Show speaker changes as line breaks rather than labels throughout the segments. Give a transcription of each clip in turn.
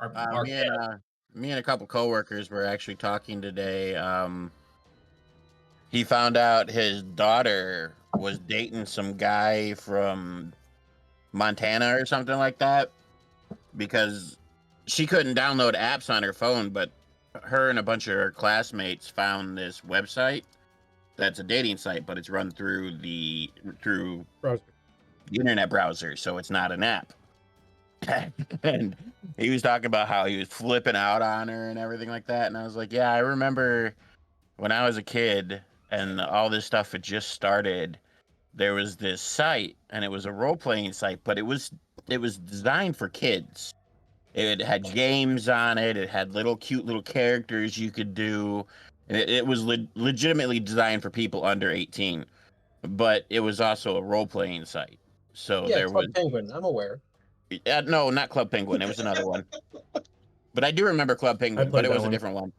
Uh,
our
me and
dad.
uh, me and a couple coworkers were actually talking today. He found out his daughter was dating some guy from Montana or something like that because she couldn't download apps on her phone, but her and a bunch of her classmates found this website that's a dating site, but it's run through
Browser.
the internet browser, so it's not an app. And he was talking about how he was flipping out on her and everything like that. And I was like, yeah, I remember when I was a kid and all this stuff had just started. There was this site, and it was a role playing site, but it was designed for kids. It had games on it. It had little cute little characters you could do. It was legitimately designed for people under 18, but it was also a role playing site. So
Yeah,
there was
Club Penguin. I'm aware.
no, not Club Penguin. It was another one. But I do remember Club Penguin, but
played
it
that
was a
one.
different one.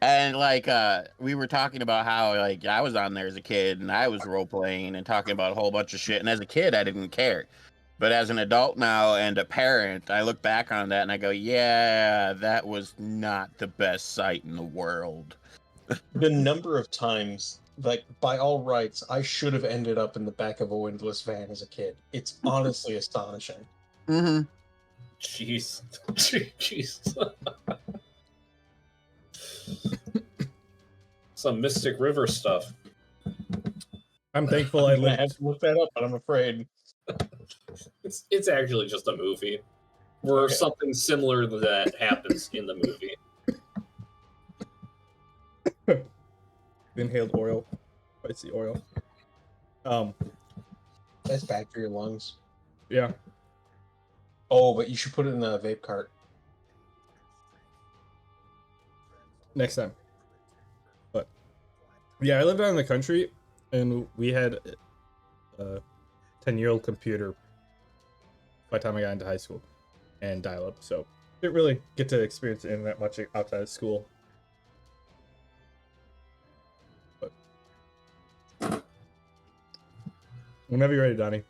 And like we were talking about how like I was on there as a kid and I was role playing and talking about a whole bunch of shit. And as a kid, I didn't care. But as an adult now and a parent, I look back on that and I go, yeah, that was not the best site in the world.
The number of times, like, by all rights, I should have ended up in the back of a windless van as a kid. It's honestly astonishing.
Mm-hmm.
Jeez. Jeez. Some Mystic River stuff.
I'm thankful I
I had
lived.
to look that up, but I'm afraid.
It's actually just a movie where
Okay.
something similar to that happens in the movie.
Inhaled oil, spicy oil.
That's bad for your lungs.
Yeah.
Oh, but you should put it in a vape cart.
Next time. But yeah, I lived out in the country, and we had a 10-year-old computer by the time I got into high school, and dial-up. So didn't really get to experience the internet much outside of school. But whenever you're ready, Donnie.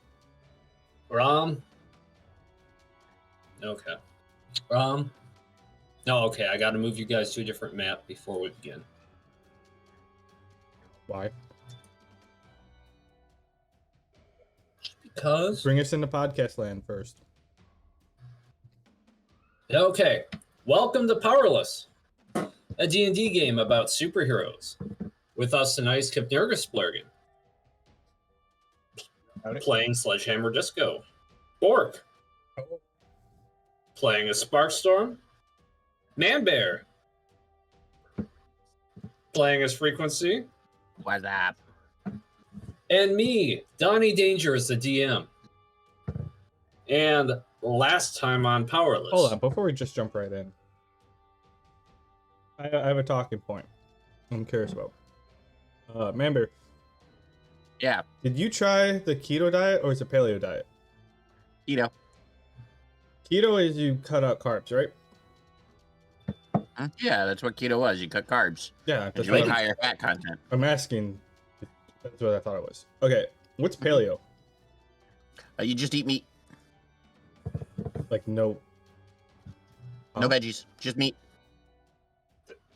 Okay. No, okay, I gotta move you guys to a different map before we begin.
Why?
Because...
Bring us into podcast land first.
Okay, welcome to Powerless, a D&D game about superheroes. With us tonight is Kip Nurgasplurgen, playing Sledgehammer Disco. Bork, playing a Sparkstorm. Manbear, playing as Frequency.
What's up?
And me, Donnie Danger, as the DM. And last time on Powerless.
Hold on, before we just jump right in, I have a talking point I'm curious about. Manbear,
Yeah,
did you try the keto diet or is it paleo diet?
keto.
Keto is you cut out carbs, right?
Yeah, that's what keto was. You cut carbs.
Yeah,
And
that's
you
what
eat
I'm,
higher fat content.
I'm asking. That's what I thought it was. Okay, what's paleo?
You just eat meat.
Like no.
No veggies. Just meat.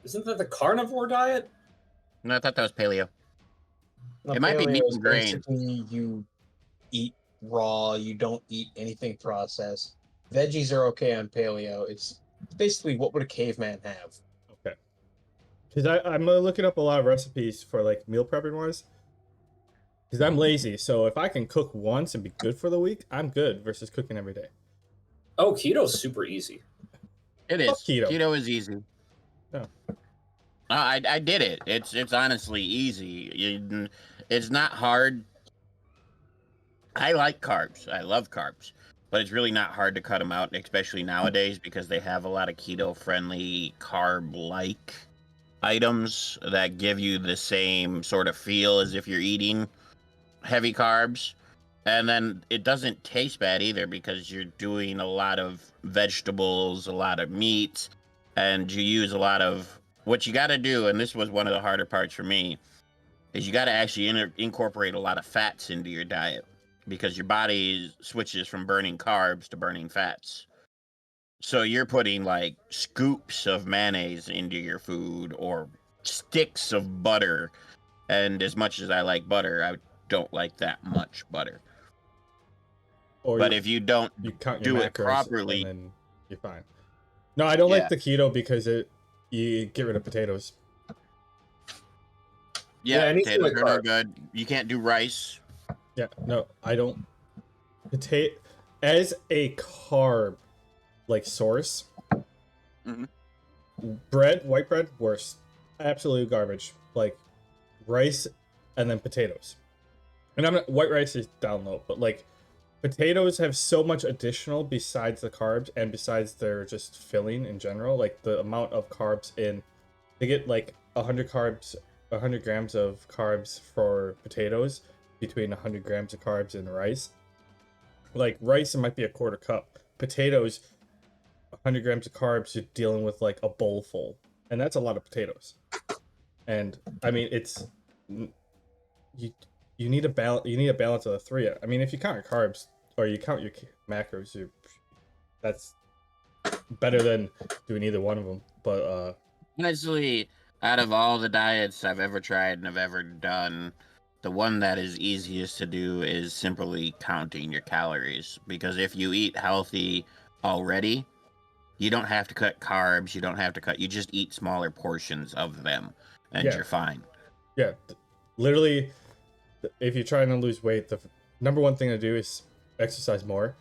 Isn't that the carnivore diet?
No, I thought that was paleo.
Now,
It might be
paleo
meat
is
and grains.
basically you eat raw, you don't eat anything processed. Veggies are okay on paleo. It's basically what would a caveman have?
Okay. Because I'm looking up a lot of recipes for like meal prepping wise. Because I'm lazy, so if I can cook once and be good for the week, I'm good versus cooking every day.
Oh, keto's super easy.
It is.
Fuck keto.
Keto is easy.
Yeah.
I did it. It's honestly easy. It's not hard. I like carbs. I love carbs, but it's really not hard to cut them out, especially nowadays because they have a lot of keto-friendly carb-like items that give you the same sort of feel as if you're eating heavy carbs. And then it doesn't taste bad either because you're doing a lot of vegetables, a lot of meat, and you use a lot of what you got to do. And this was one of the harder parts for me is you got to actually incorporate a lot of fats into your diet because your body switches from burning carbs to burning fats. So you're putting like scoops of mayonnaise into your food or sticks of butter. And as much as I like butter, I don't like that much butter.
Or
But if you don't
you count your
do it
macros
properly,
and then you're fine. No, I don't like
Yeah.
the keto because you get rid of potatoes.
Yeah,
yeah,
anything
potatoes
with
are no
carbs.
good. You can't do rice.
Yeah, no, I don't. Potato as a carb like source.
Mhm.
Bread, white bread, worse. Absolute garbage. Like rice and then potatoes. And I'm not, white rice is down low, but like potatoes have so much additional besides the carbs and besides their just filling in general. Like the amount of carbs in, they get like 100 grams of carbs for potatoes between 100 grams of carbs in rice. Like rice, it might be a quarter cup. Potatoes, 100 grams of carbs, you're dealing with like a bowl full, and that's a lot of potatoes. And I mean, it's you you need a balance. You need a balance of the three. I mean, if you count your carbs or you count your macros, that's better than doing either one of them. But
Honestly, out of all the diets I've ever tried and have ever done, the one that is easiest to do is simply counting your calories. Because if you eat healthy already, you don't have to cut carbs. You don't have to cut. You just eat smaller portions of them, and
Yeah.
you're fine.
yeah, literally, if you're trying to lose weight, the number one thing to do is exercise more,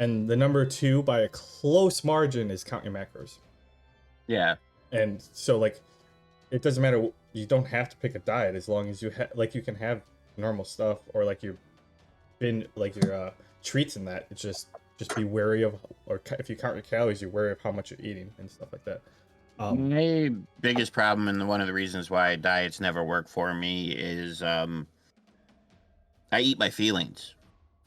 and the number two by a close margin is count your macros.
Yeah.
And so like it doesn't matter, you don't have to pick a diet as long as you like you can have normal stuff or like your treats and that. It's just be wary of, or if you count your calories, you're wary of how much you're eating and stuff like that.
My biggest problem, and one of the reasons why diets never work for me, is I eat my feelings.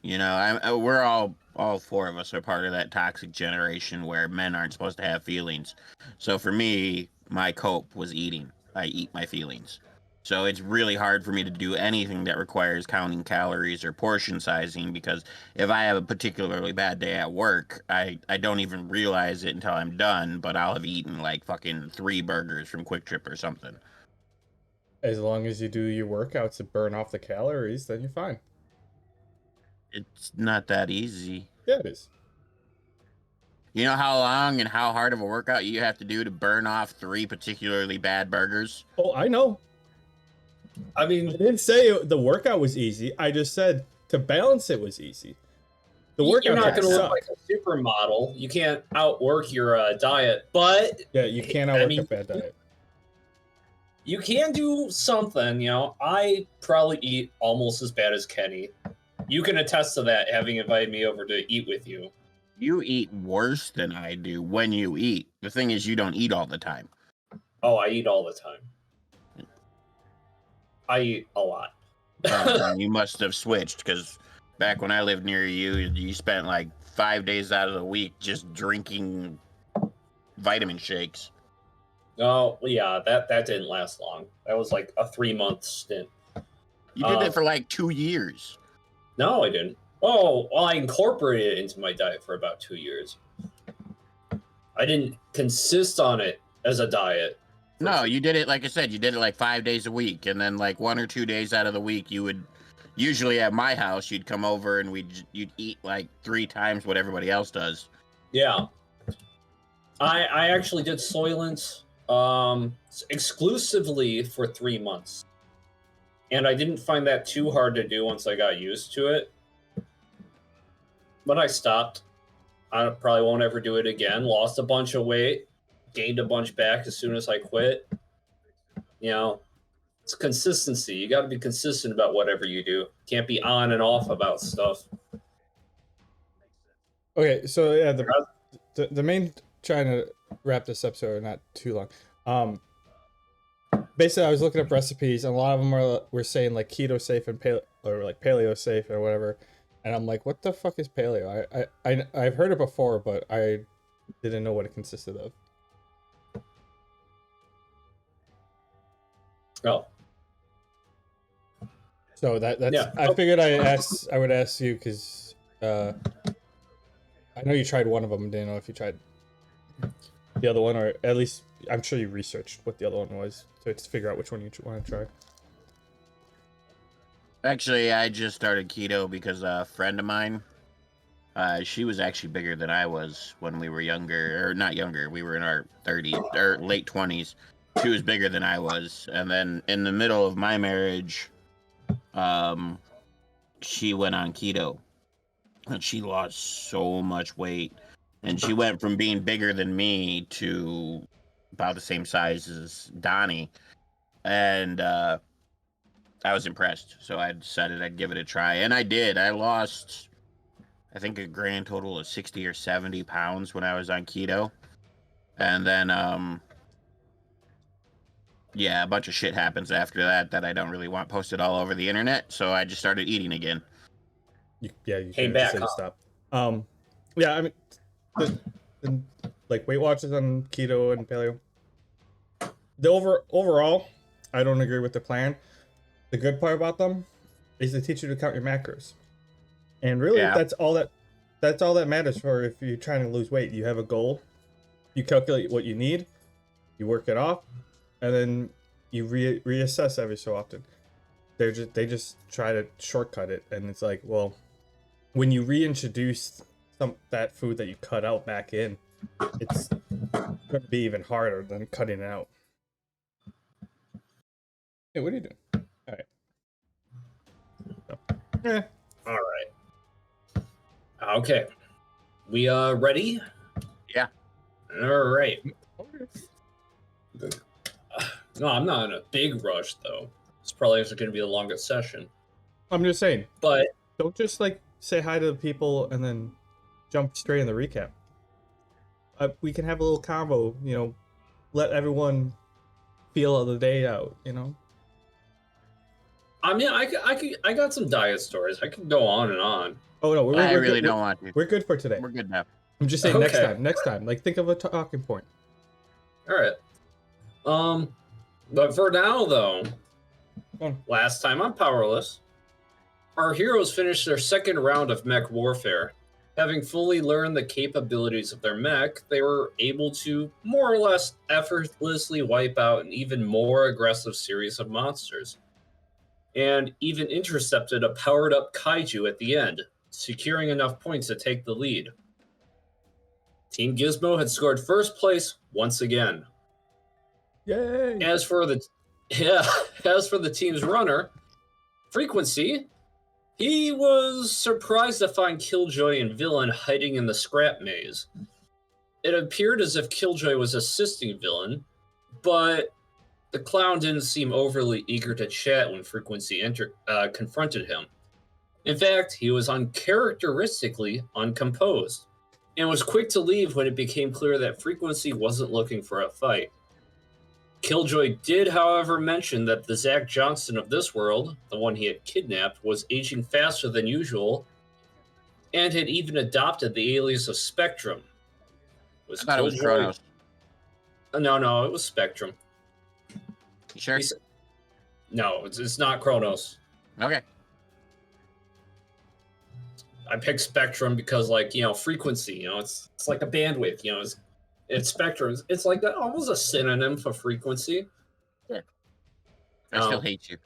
You know, we're all four of us are part of that toxic generation where men aren't supposed to have feelings. So for me, my cope was eating. I eat my feelings. So it's really hard for me to do anything that requires counting calories or portion sizing, because if I have a particularly bad day at work, I don't even realize it until I'm done, but I'll have eaten like fucking 3 burgers from Quick Trip or something.
As long as you do your workouts to burn off the calories, then you're fine.
It's not that easy.
Yeah, it is.
You know how long and how hard of a workout you have to do to burn off 3 particularly bad burgers?
Oh, I know.
I
I
mean,
didn't say the workout was easy. I just said to balance it was easy. The
you're
workout
not going to
suck.
look like a supermodel. You can't outwork your diet, but
Yeah, you can't outwork a bad diet.
you can do something. You know, I probably eat almost as bad as Kenny. You can attest to that, having invited me over to eat with you.
You eat worse than I do when you eat. The thing is, you don't eat all the time.
Oh, I eat all the time. I eat a lot.
You must have switched, because back when I lived near you, you spent like 5 days out of the week just drinking vitamin shakes.
Oh, yeah, that didn't last long. That was like a 3-month stint.
You did it for like 2 years.
No, I didn't. Oh, well, I incorporated it into my diet for about 2 years. I didn't consist on it as a diet.
No, you did it, like I said, you did it like 5 days a week, and then like 1 or 2 days out of the week, you would, usually at my house, you'd come over and you'd eat like 3 times what everybody else does.
Yeah. I actually did Soylent exclusively for 3 months. And I didn't find that too hard to do once I got used to it. But I stopped. I probably won't ever do it again. Lost a bunch of weight, gained a bunch back as soon as I quit. You know, it's consistency. You got to be consistent about whatever you do. Can't be on and off about stuff.
Okay, so yeah, the main, trying to wrap this up so not too long. Basically, I was looking up recipes, and a lot of them were saying like keto safe and paleo safe or whatever, and I'm like, what the fuck is paleo? I've heard it before, but I didn't know what it consisted of.
Oh,
So that's
Yeah.
I figured I would ask you because I know you tried one of them and didn't know if you tried the other one, or at least I'm sure you researched what the other one was to figure out which one you want to try.
Actually, I just started keto because a friend of mine, she was actually bigger than I was when we were younger, or not younger. We were in our 30s or late 20s. She was bigger than I was, and then in the middle of my marriage, she went on keto, and she lost so much weight, and she went from being bigger than me to about the same size as Donnie, and I was impressed, so I decided I'd give it a try, and I did. I lost, I think, a grand total of 60 or 70 pounds when I was on keto, and then yeah, a bunch of shit happens after that I don't really want posted all over the internet, so I just started eating again.
You
Came
can just
back,
say
huh?
stop. Yeah, I mean, the like Weight Watchers on keto and paleo. The overall, I don't agree with the plan. The good part about them is they teach you to count your macros, and really,
Yeah.
that's all that matters for if you're trying to lose weight. You have a goal, you calculate what you need, you work it off, and then you reassess every so often. They just try to shortcut it, and it's like, well, when you reintroduce that food that you cut out back in, it's going to be even harder than cutting it out. Hey, what are you doing? All right. So,
All right. Okay. We ready?
Yeah.
All right.
okay.
No, I'm not in a big rush though. It's probably going to be the longest session.
I'm just saying,
But
don't just like say hi to the people and then jump straight in the recap. We can have a little combo, let everyone feel the day out,
I mean, I got some diet stories. I could go on and on.
Oh no,
I
we're
really
good.
don't want to.
We're good for today.
We're good now.
I'm just saying
Okay.
next time. Like think of a talking point.
All right. But for now though,
Oh.
last time on Powerless, our heroes finished their second round of mech warfare. Having fully learned the capabilities of their mech, they were able to more or less effortlessly wipe out an even more aggressive series of monsters, and even intercepted a powered-up kaiju at the end, securing enough points to take the lead. Team Gizmo had scored first place once again.
Yay!
As for the team's runner, Frequency, he was surprised to find Killjoy and Villain hiding in the scrap maze. It appeared as if Killjoy was assisting Villain, but the clown didn't seem overly eager to chat when Frequency confronted him. In fact, he was uncharacteristically uncomposed, and was quick to leave when it became clear that Frequency wasn't looking for a fight. Killjoy did, however, mention that the Zach Johnson of this world, the one he had kidnapped, was aging faster than usual, and had even adopted the alias of Spectrum.
I thought it was Kronos.
No, it was Spectrum.
You sure?
No, it's not Kronos.
Okay.
I picked Spectrum because, frequency. It's like a bandwidth. It's spectrum. It's like that, almost a synonym for frequency.
Yeah. I still hate you.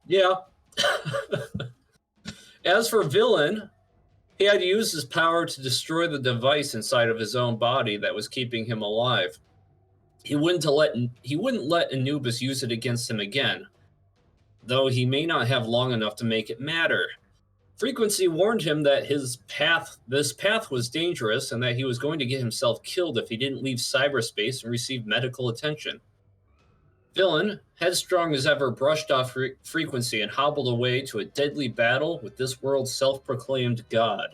Yeah. As for Villain, he had used his power to destroy the device inside of his own body that was keeping him alive. He wouldn't let Anubis use it against him again, though he may not have long enough to make it matter. Frequency warned him that this path was dangerous and that he was going to get himself killed if he didn't leave cyberspace and receive medical attention. Villain, headstrong as ever, brushed off Frequency and hobbled away to a deadly battle with this world's self-proclaimed god,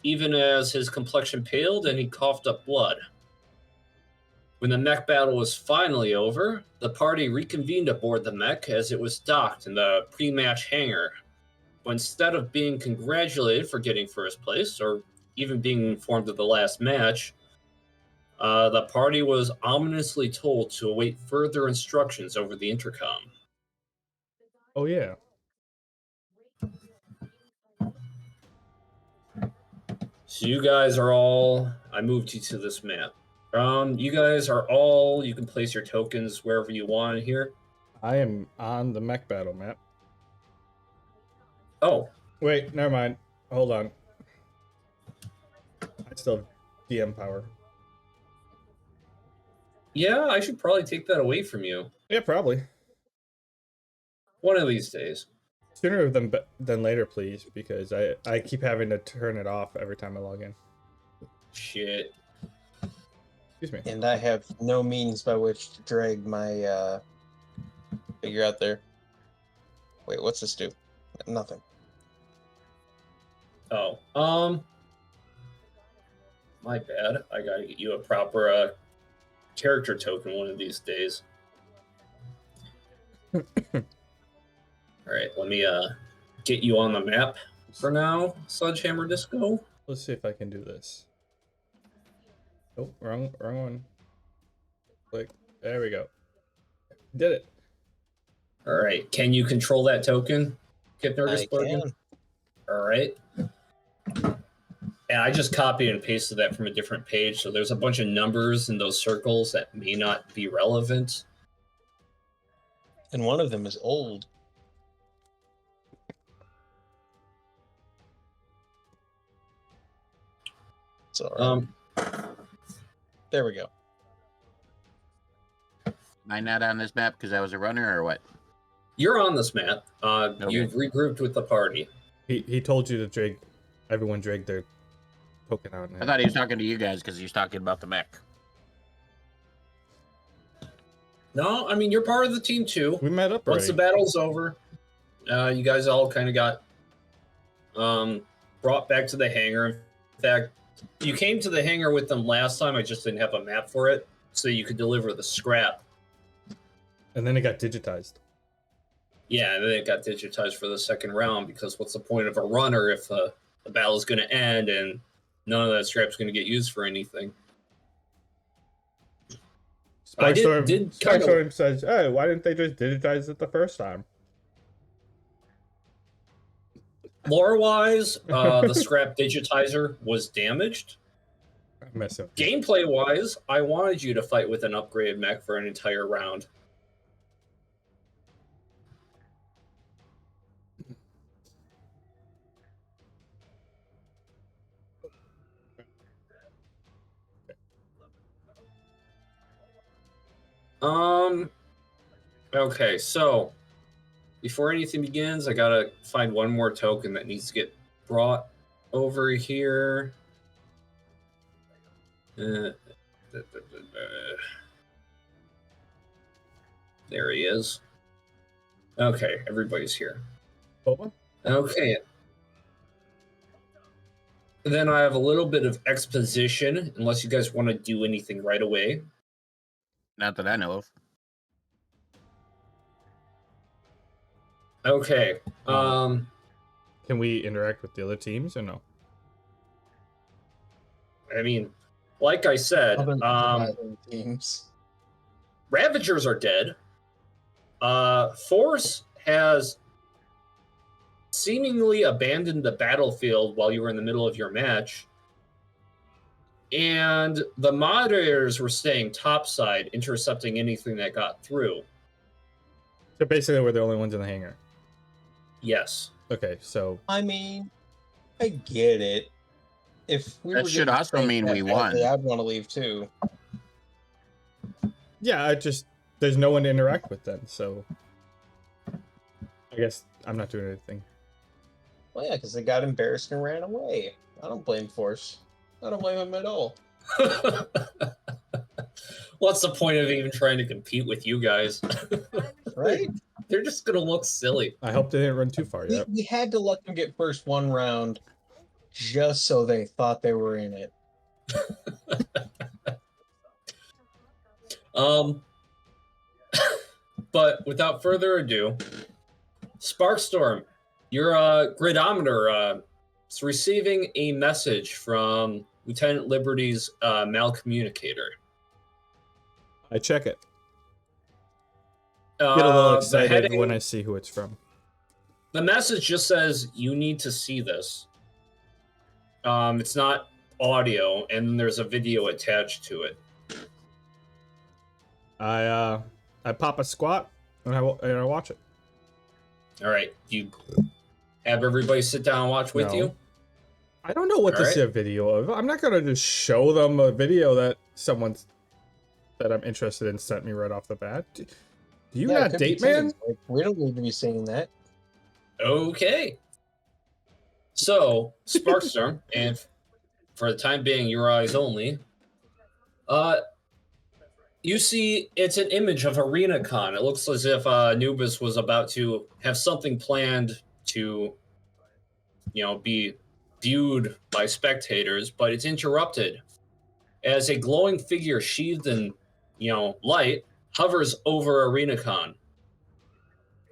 even as his complexion paled and he coughed up blood. When the mech battle was finally over, the party reconvened aboard the mech as it was docked in the pre-match hangar. But instead of being congratulated for getting first place, or even being informed of the last match, the party was ominously told to await further instructions over the intercom.
Oh yeah.
So you guys are all... I moved you to this map. You guys are all. You can place your tokens wherever you want here.
I am on the mech battle map.
Oh,
Wait, never mind. Hold on. I still have DM power.
yeah. I should probably take that away from you
Yeah, probably.
one of these days.
Sooner than later, please, because I keep having to turn it off every time I log in.
Shit.
Excuse me.
And I have no means by which to drag my figure out there. Wait, what's this do? Nothing.
Oh, my bad. I gotta get you a proper character token one of these days. All right, let me get you on the map for now, Sledgehammer Disco.
Let's see if I can do this. Oh, wrong one. Click. There we go. Did it.
All right, can you control that token, Kip
I
Nurgisbergen?
can.
All right. And I just copied and pasted that from a different page, so there's a bunch of numbers in those circles that may not be relevant.
And one of them is old. It's all right. There we go.
Am I not on this map because I was a runner or what?
You're on this map.
Okay.
You've regrouped with the party.
He told you to drag. Everyone drag their token out.
I thought he was talking to you guys because he was talking about the mech.
No, I mean, you're part of the team too.
We met up
Once
already.
the battle's over, you guys all kind of got brought back to the hangar. In fact, you came to the hangar with them last time. I just didn't have a map for it, so you could deliver the scrap.
And then it got digitized.
Yeah, and then it got digitized for the second round because what's the point of a runner if the battle's going to end and none of that scrap's going to get used for anything?
Sparkstorm says, "Hey, why didn't they just digitize it the first time?"
Lore-wise, the scrap digitizer was damaged.
I'm messing.
Gameplay-wise, I wanted you to fight with an upgraded mech for an entire round. Okay, so before anything begins, I gotta find one more token that needs to get brought over here. There he is. Okay, everybody's here.
Boba?
Okay. Then I have a little bit of exposition, unless you guys want to do anything right away.
Not that I know of.
Okay.
Can we interact with the other teams or no?
I mean, like I said,
Other teams.
Ravagers are dead. Force has seemingly abandoned the battlefield while you were in the middle of your match. And the moderators were staying topside, intercepting anything that got through.
So basically, we're the only ones in the hangar.
Yes.
Okay, so
I mean, I get it. If we
That
were
should
getting
also
spanked
mean
that
we
badly,
won.
I'd want to leave too.
yeah, there's no one to interact with then. So I guess I'm not doing anything.
Well, yeah, because they got embarrassed and ran away. I don't blame Force. I don't blame him at all.
What's the point of even trying to compete with you guys?
Right?
They're just going to look silly.
I hope they didn't run too far yet.
We had to let them get first one round just so they thought they were in it.
But without further ado, Sparkstorm, your gridometer is receiving a message from Lieutenant Liberty's malcommunicator.
I check it. Get a little excited
heading,
when I see who it's from.
The message just says, you need to see this. It's not audio, and there's a video attached to it.
I pop a squat and I watch it.
All right. You have everybody sit down and watch with
No.
you?
I don't know what to
Alright.
see a video of. I'm not gonna just show them a video that someone's that I'm interested in sent me right off the bat. Do you
Yeah, it
not
could be
date, man?
teased. Like, we don't need to be saying that.
Okay. So, Sparkstorm, and for the time being, your eyes only. You see, it's an image of ArenaCon. It looks as if Anubis was about to have something planned to, be viewed by spectators, but it's interrupted as a glowing figure sheathed in, light hovers over ArenaCon.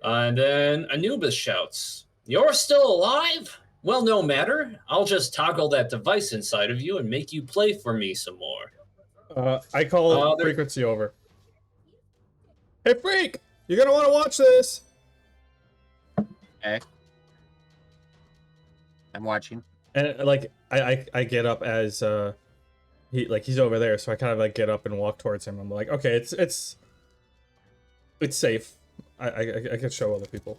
And then Anubis shouts, "You're still alive? Well, no matter. I'll just toggle that device inside of you and make you play for me some more."
I call frequency over. Hey, freak! You're gonna want to watch this.
Okay. I'm watching.
And like I get up as he's over there, so I kind of like get up and walk towards him. I'm like, okay, it's safe. I can show other people.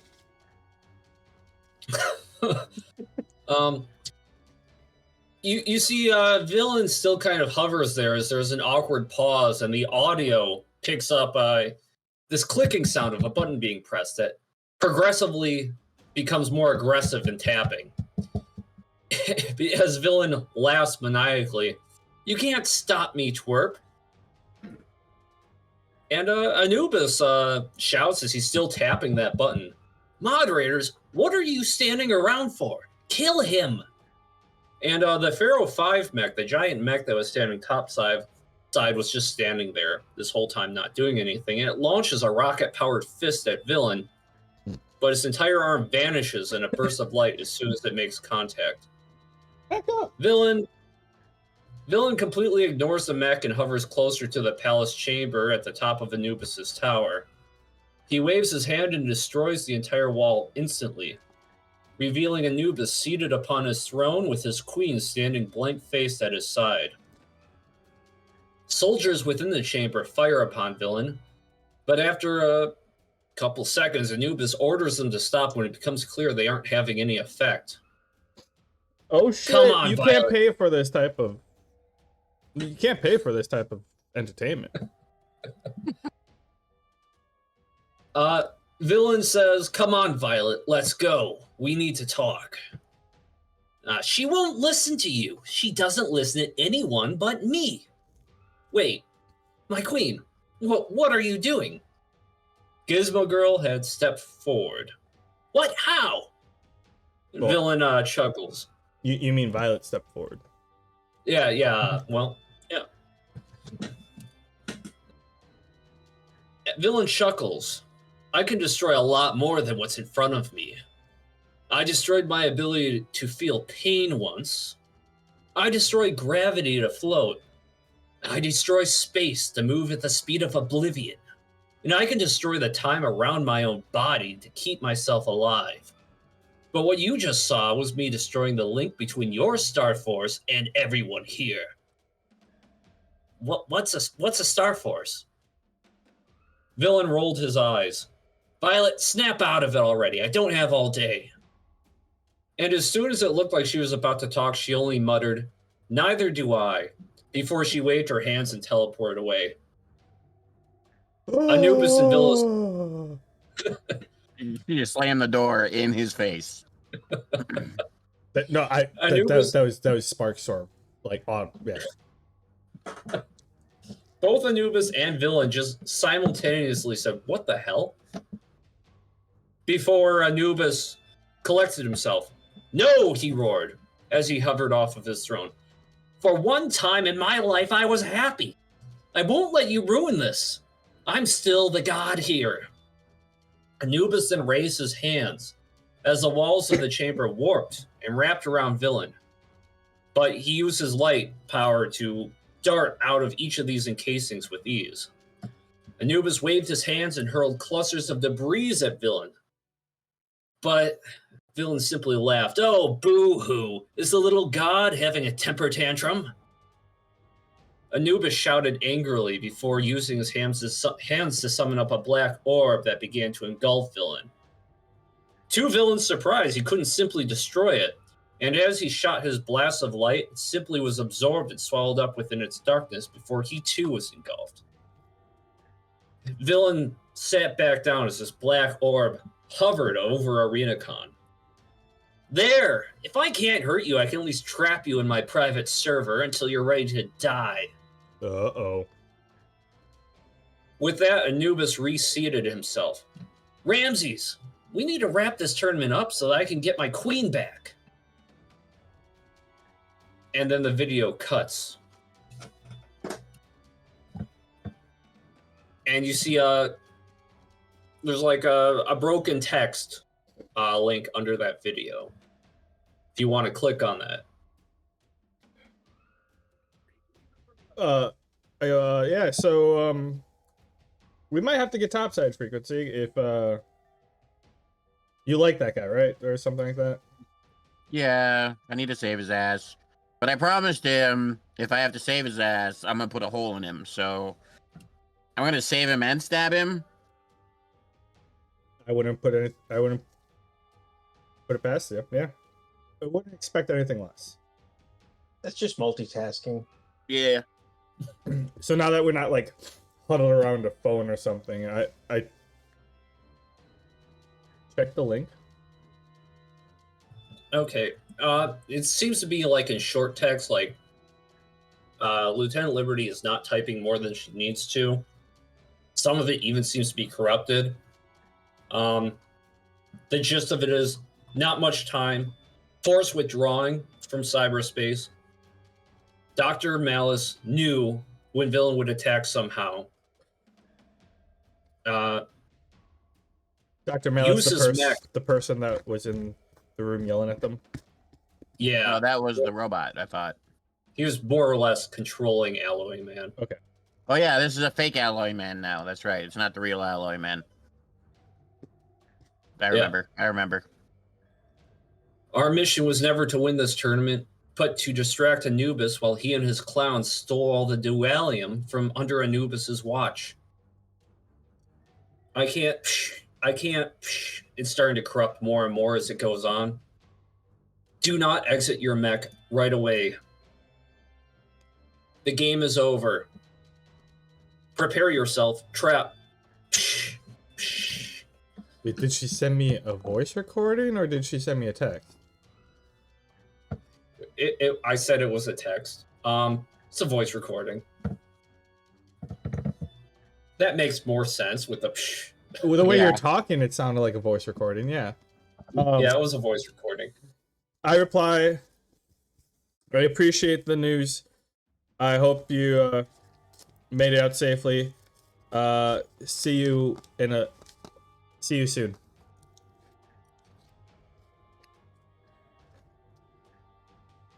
You see, Villain still kind of hovers there as there's an awkward pause, and the audio picks up this clicking sound of a button being pressed that progressively becomes more aggressive and tapping. As Villain laughs maniacally, "You can't stop me, twerp." And Anubis shouts as he's still tapping that button, "Moderators, what are you standing around for? Kill him!" And the Pharaoh 5 mech, the giant mech that was standing topside, was just standing there this whole time, not doing anything. And it launches a rocket-powered fist at Villain, but its entire arm vanishes in a burst of light as soon as it makes contact.
Back up.
Villain completely ignores the mech and hovers closer to the palace chamber at the top of Anubis's tower. He waves his hand and destroys the entire wall instantly, revealing Anubis seated upon his throne with his queen standing blank-faced at his side. Soldiers within the chamber fire upon Villain, but after a couple seconds, Anubis orders them to stop when it becomes clear they aren't having any effect.
Oh shit!
Come on,
you
Violet.
can't pay for this type of. You can't pay for this type of entertainment.
Villain says, "Come on, Violet, let's go. We need to talk." "She won't listen to you. She doesn't listen to anyone but me." "Wait, my queen, what are you doing?" Gizmo Girl had stepped forward. "What? How?"
Well,
Villain chuckles.
You mean Violet stepped forward?
Yeah, well, yeah. Villain chuckles. "I can destroy a lot more than what's in front of me. I destroyed my ability to feel pain once. I destroyed gravity to float. I destroy space to move at the speed of oblivion. And I can destroy the time around my own body to keep myself alive. But what you just saw was me destroying the link between your Star Force and everyone here." What's a Star Force?" Villain rolled his eyes. "Violet, snap out of it already. I don't have all day." And as soon as it looked like she was about to talk, she only muttered, "Neither do I," before she waved her hands and teleported away. Anubis and Villain.
You just slammed the door in his face.
That was Sparkstorm. Like on yeah.
Both Anubis and Villain just simultaneously said, "What the hell?" Before Anubis collected himself. "No," he roared as he hovered off of his throne. "For one time in my life, I was happy. I won't let you ruin this. I'm still the god here." Anubis then raised his hands as the walls of the chamber warped and wrapped around Villain. But he used his light power to dart out of each of these encasings with ease. Anubis waved his hands and hurled clusters of debris at Villain. But Villain simply laughed. "Oh, boo-hoo. Is the little god having a temper tantrum?" Anubis shouted angrily before using his hands to summon up a black orb that began to engulf Villain. To Villain's surprise, he couldn't simply destroy it, and as he shot his blast of light, it simply was absorbed and swallowed up within its darkness before he too was engulfed. Villain sat back down as this black orb hovered over ArenaCon. There! If I can't hurt you, I can at least trap you in my private server until you're ready to die.
Uh-oh.
With that, Anubis reseated himself. Ramses, we need to wrap this tournament up so that I can get my queen back. And then the video cuts. And you see there's like a broken text link under that video. If you want to click on that.
Yeah, so we might have to get topside frequency if you like that guy, right? Or something like that.
Yeah, I need to save his ass. But I promised him if I have to save his ass, I'm gonna put a hole in him. So I'm gonna save him and stab him.
I wouldn't put it past you. Yeah, I wouldn't expect anything less.
That's just multitasking.
Yeah.
So now that we're not like huddled around a phone or something, I check the link.
Okay. It seems to be like in short text, like Lieutenant Liberty is not typing more than she needs to. Some of it even seems to be corrupted. The gist of it is not much time, forced withdrawing from cyberspace. Dr. Malice knew when Villain would attack somehow.
Dr. Malice,
uses Mech.
the person that was in the room yelling at them.
Yeah.
Oh, that was the robot, I thought.
He was more or less controlling Alloy Man.
Okay.
Oh yeah, this is a fake Alloy Man now. That's right. It's not the real Alloy Man. I remember.
Our mission was never to win this tournament, but to distract Anubis while he and his clowns stole all the dualium from under Anubis's watch. I can't. It's starting to corrupt more and more as it goes on. Do not exit your mech right away. The game is over. Prepare yourself. Trap.
Wait, did she send me a voice recording or did she send me a text?
I said it was a text. It's a voice recording. That makes more sense with the.
Well, the way you're talking, it sounded like a voice recording. Yeah.
Yeah, it was a voice recording.
I reply. I appreciate the news. I hope you made it out safely. See you soon.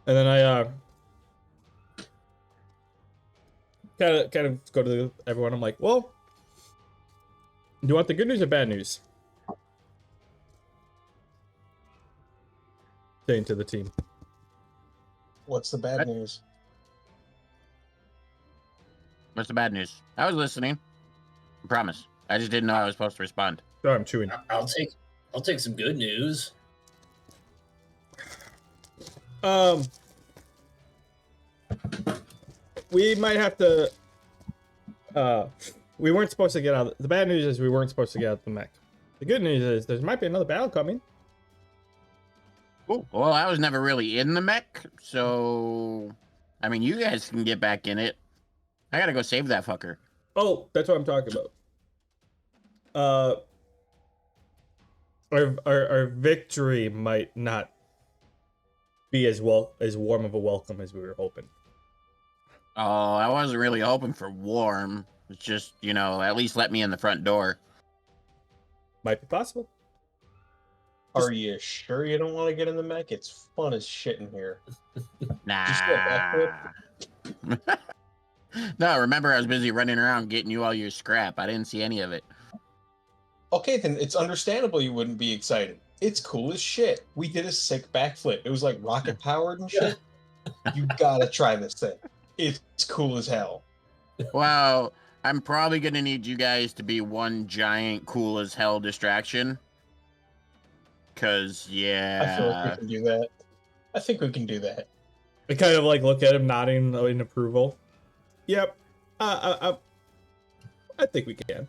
And then I kind of go to everyone. I'm like, well, do you want the good news or bad news? Saying to the team.
What's the bad news?
What's the bad news? I was listening. I promise. I just didn't know I was supposed to respond.
Sorry, I'm chewing.
I'll take some good news.
We might have to. We weren't supposed to get out. The bad news is we weren't supposed to get out the mech. The good news is there might be another battle coming.
Oh, well, I was never really in the mech, so I mean, you guys can get back in it. I gotta go save that fucker.
Oh, that's what I'm talking about. Our victory might not be as warm of a welcome as we were hoping.
Oh, I wasn't really hoping for warm. It's just, at least let me in the front door.
Might be possible.
Are you sure you don't want to get in the mech? It's fun as shit in here.
Nah.
Just go back
No, remember I was busy running around getting you all your scrap. I didn't see any of it.
Okay, then it's understandable you wouldn't be excited. It's cool as shit. We did a sick backflip. It was like rocket powered and shit. You gotta try this thing. it's cool as hell.
Well, I'm probably gonna need you guys to be one giant cool as hell distraction. Cause
I feel like we
yeah,
can do that. I think we can do that.
I kind of like look at him nodding in approval. Yep. I think we can.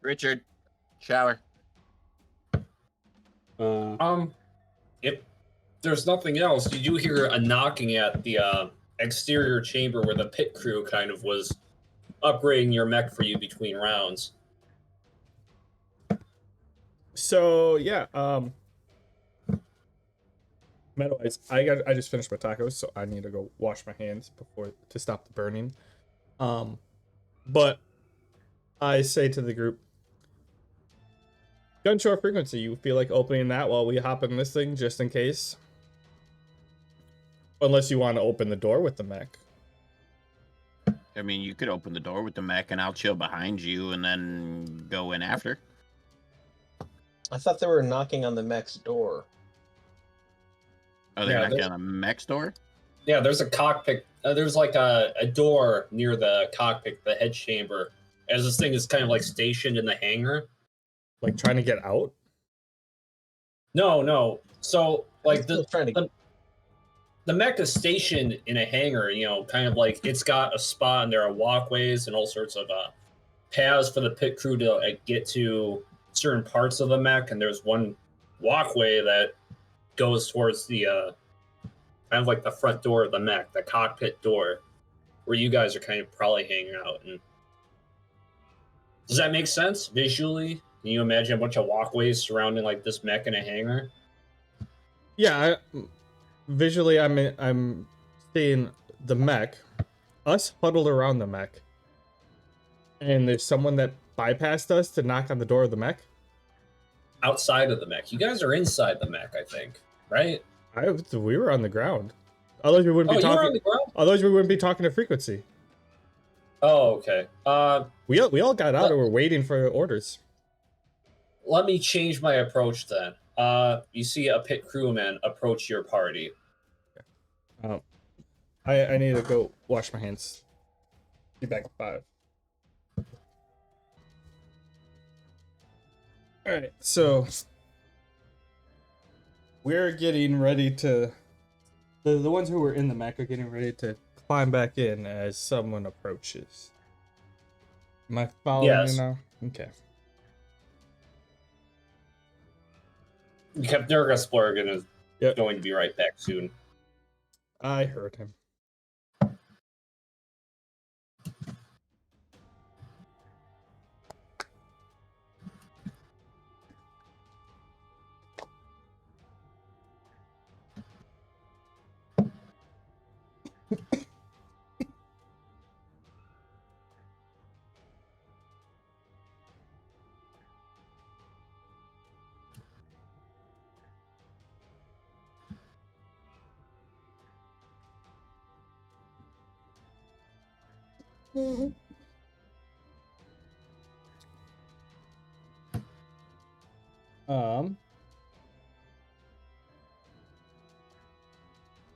Richard, shower.
If there's nothing else, you do hear a knocking at the exterior chamber where the pit crew kind of was upgrading your mech for you between rounds.
So yeah, Metal-wise, I just finished my tacos, so I need to go wash my hands before to stop the burning. But I say to the group, gunshot frequency, you feel like opening that while we hop in this thing just in case? Unless you want to open the door with the mech.
I mean, you could open the door with the mech, and I'll chill behind you, and then go in after.
I thought they were knocking on the mech's door.
Oh, they're
Yeah,
knocking
there's-
on a mech's door?
Yeah, there's a cockpit. There's like a door near the cockpit, the head chamber, as this thing is kind of like stationed in the hangar.
Like trying to get out?
No. So like
I'm still trying to.
the mech is stationed in a hangar, you know, kind of like it's got a spot and there are walkways and all sorts of paths for the pit crew to get to certain parts of the mech. And there's one walkway that goes towards the kind of like the front door of the mech, the cockpit door, where you guys are kind of probably hanging out. And does that make sense visually? Can you imagine a bunch of walkways surrounding like this mech in a hangar?
Yeah, visually I'm seeing the mech, us huddled around the mech, and there's someone that bypassed us to knock on the door of the mech.
Outside of the mech. You guys are inside the mech, I think, right?
We were on the ground. Otherwise we wouldn't
Oh,
be
you were
talking.
on the ground?
Otherwise we wouldn't be talking to frequency.
Oh, okay.
We all got out and we're waiting for orders.
Let me change my approach then. You see a pit crewman approach your party.
I need to go wash my hands. Be back in 5. All right, so we're getting ready to. The ones who were in the mech are getting ready to climb back in as someone approaches. Am I following
Yes.
you now? Okay.
Captain Splurgen is
Yep.
going to be right back soon.
I heard him.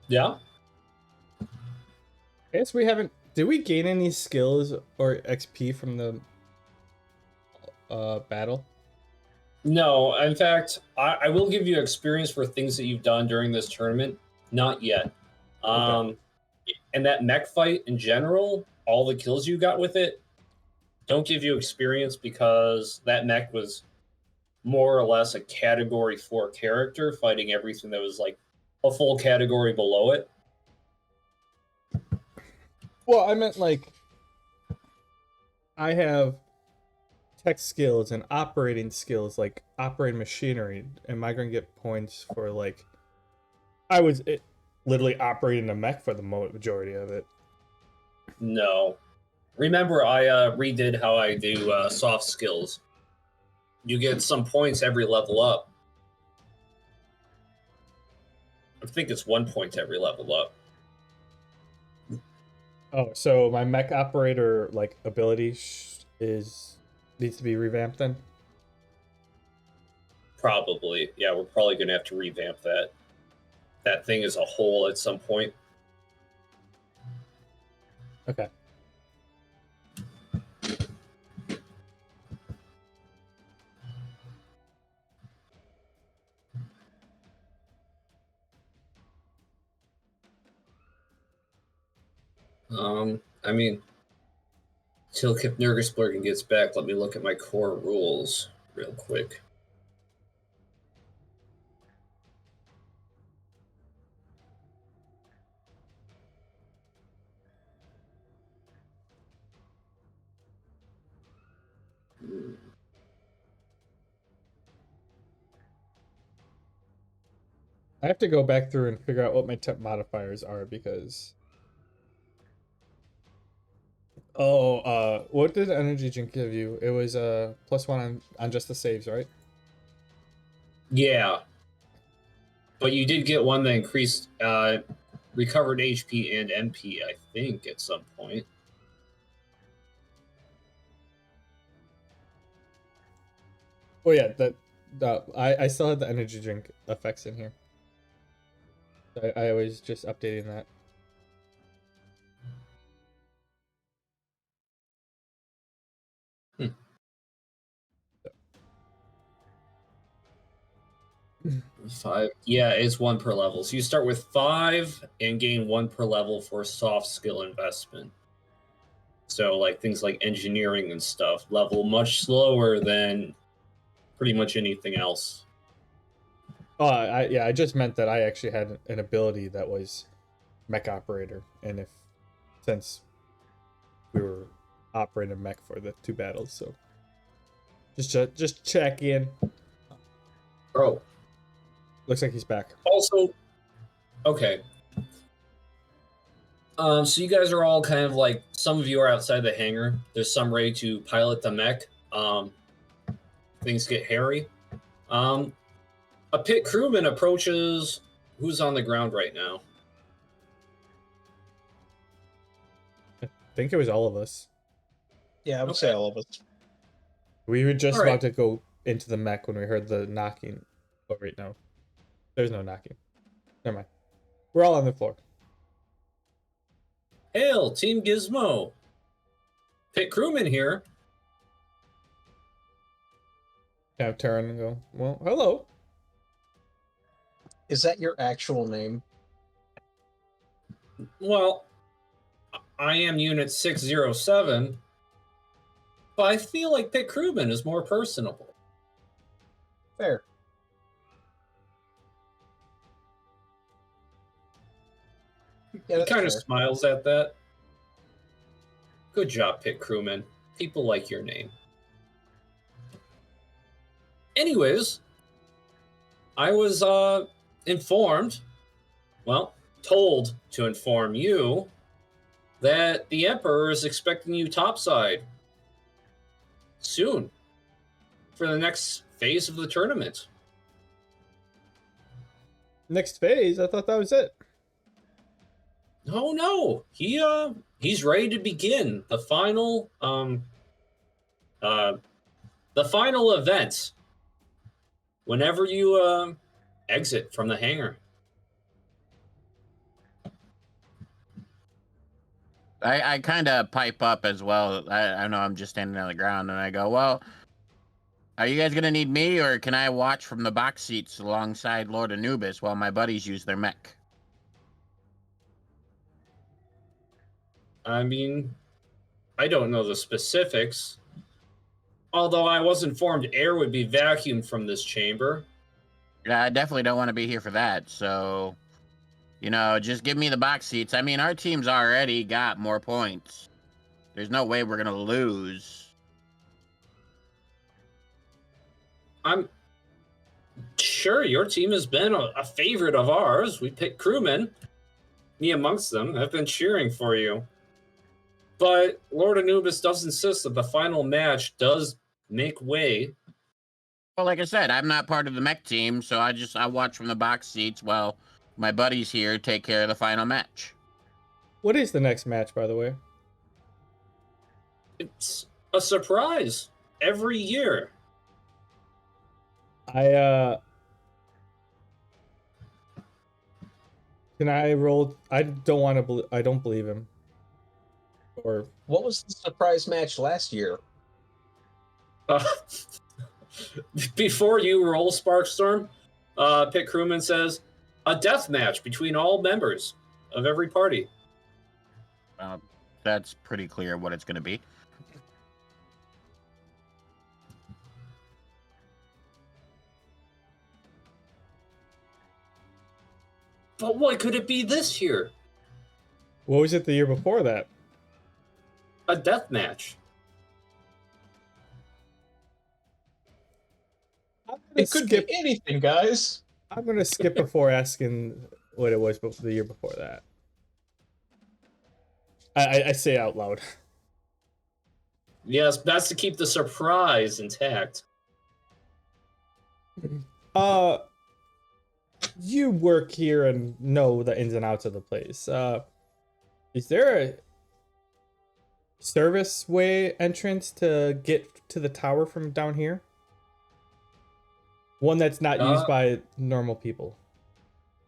Yeah?
I guess we haven't. Did we gain any skills or XP from the battle?
No, in fact, I will give you experience for things that you've done during this tournament. Not yet. And that mech fight in general, all the kills you got with it, don't give you experience because that mech was more or less a category 4 character fighting everything that was like a full category below it.
Well, I meant like I have tech skills and operating skills, like operating machinery. Am I going to get points for like I was literally operating a mech for the majority of it?
No. Remember, I redid how I do soft skills. You get some points every level up. I think it's 1 point every level up.
Oh, so my mech operator like ability needs to be revamped then?
Probably. Yeah, we're probably going to have to revamp that. That thing as a whole at some point.
Okay.
I mean, till Kip Nurgisbergen gets back, let me look at my core rules real quick.
I have to go back through and figure out what my temp modifiers are because. Oh, what did energy drink give you? It was +1 on just the saves, right?
Yeah. But you did get one that increased recovered HP and MP, I think, at some point.
Oh yeah, I still had the energy drink effects in here. I was just updating that.
Hmm. 5. Yeah, it's 1 per level. So you start with 5 and gain 1 per level for soft skill investment. So like things like engineering and stuff level much slower than pretty much anything else.
Oh, I just meant that I actually had an ability that was mech operator, and since we were operating mech for the 2 battles, so just check in.
Bro.
Looks like he's back.
Also, okay. So you guys are all kind of like, some of you are outside the hangar. There's some ready to pilot the mech. Things get hairy. A pit crewman approaches who's on the ground right now.
I think it was all of us.
Yeah, I would say all of us.
We were just
All right.
about to go into the mech when we heard the knocking. Oh, wait, no. There's no knocking. Never mind. We're all on the floor.
Hail, Team Gizmo. Pit crewman here.
Now turn and go, well, hello.
Is that your actual name?
Well, I am Unit 607, but I feel like Pit crewman is more personable.
Fair. Yeah,
He
that's
kind of
fair.
smiles at that. Good job, Pit crewman. People like your name. Anyways, I was informed, well, told to inform you that the Emperor is expecting you topside soon for the next phase of the tournament.
Next phase? I thought that was it.
Oh no, he's ready to begin the final event. Whenever you exit from the hangar.
I kind of pipe up as well. I know I'm just standing on the ground, and I go, well, are you guys going to need me, or can I watch from the box seats alongside Lord Anubis while my buddies use their mech?
I mean, I don't know the specifics. Although I was informed air would be vacuumed from this chamber.
Yeah, I definitely don't want to be here for that, so, just give me the box seats. I mean, our team's already got more points. There's no way we're going to lose.
I'm sure your team has been a favorite of ours. We picked crewmen. Me amongst them. I've been cheering for you. But Lord Anubis does insist that the final match does make way.
Well, like I said, I'm not part of the mech team, so I watch from the box seats while my buddies here take care of the final match.
What is the next match, by the way?
It's a surprise every year.
I can I roll? I don't want to. I don't believe him. Or
What was the surprise match last year?
Uh, before you roll Sparkstorm, Pit Crewman says a death match between all members of every party.
That's pretty clear what it's going to be.
But what could it be this year?
what was it the year before that?
A death match.
It could be anything, guys.
I'm gonna skip before asking what it was the year before that. I say out loud.
Yes, that's to keep the surprise intact.
You work here and know the ins and outs of the place. Is there a service way entrance to get to the tower from down here? One that's not used by normal people,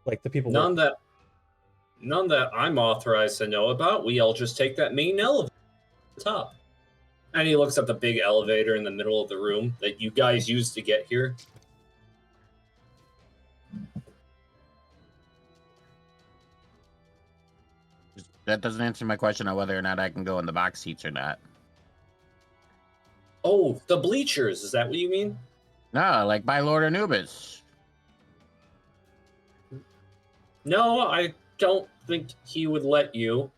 like the people.
None that I'm authorized to know about. We all just take that main elevator to the top. And he looks at the big elevator in the middle of the room that you guys used to get here.
That doesn't answer my question on whether or not I can go in the box seats or not.
Oh, the bleachers. Is that what you mean?
No, like by Lord Anubis.
No, I don't think he would let you.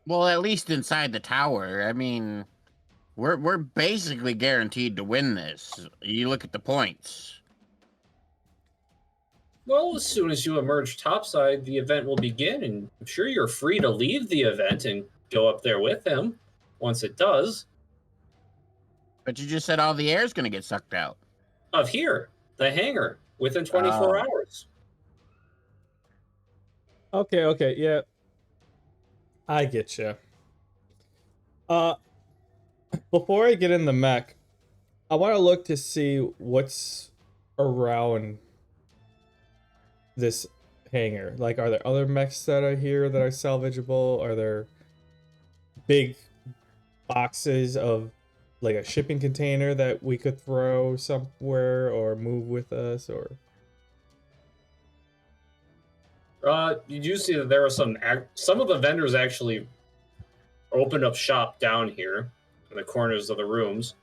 Well, at least inside the tower. I mean, we're basically guaranteed to win this. You look at the points.
Well, as soon as you emerge topside, the event will begin, and I'm sure you're free to leave the event and go up there with him once it does.
But you just said all the air is going to get sucked out.
Of here, the hangar, within 24 hours.
Okay, yeah. I get you. Before I get in the mech, I want to look to see what's around this hangar. Like, are there other mechs that are here that are salvageable? Are there big boxes of like a shipping container that we could throw somewhere or move with us? Or
You do see that there are some of the vendors actually opened up shop down here in the corners of the rooms.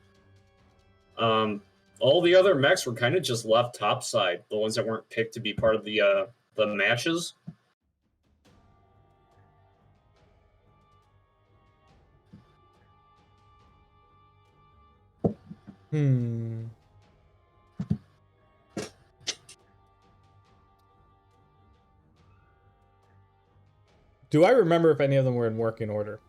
All the other mechs were kind of just left topside, the ones that weren't picked to be part of the matches.
do I remember if any of them were in working order?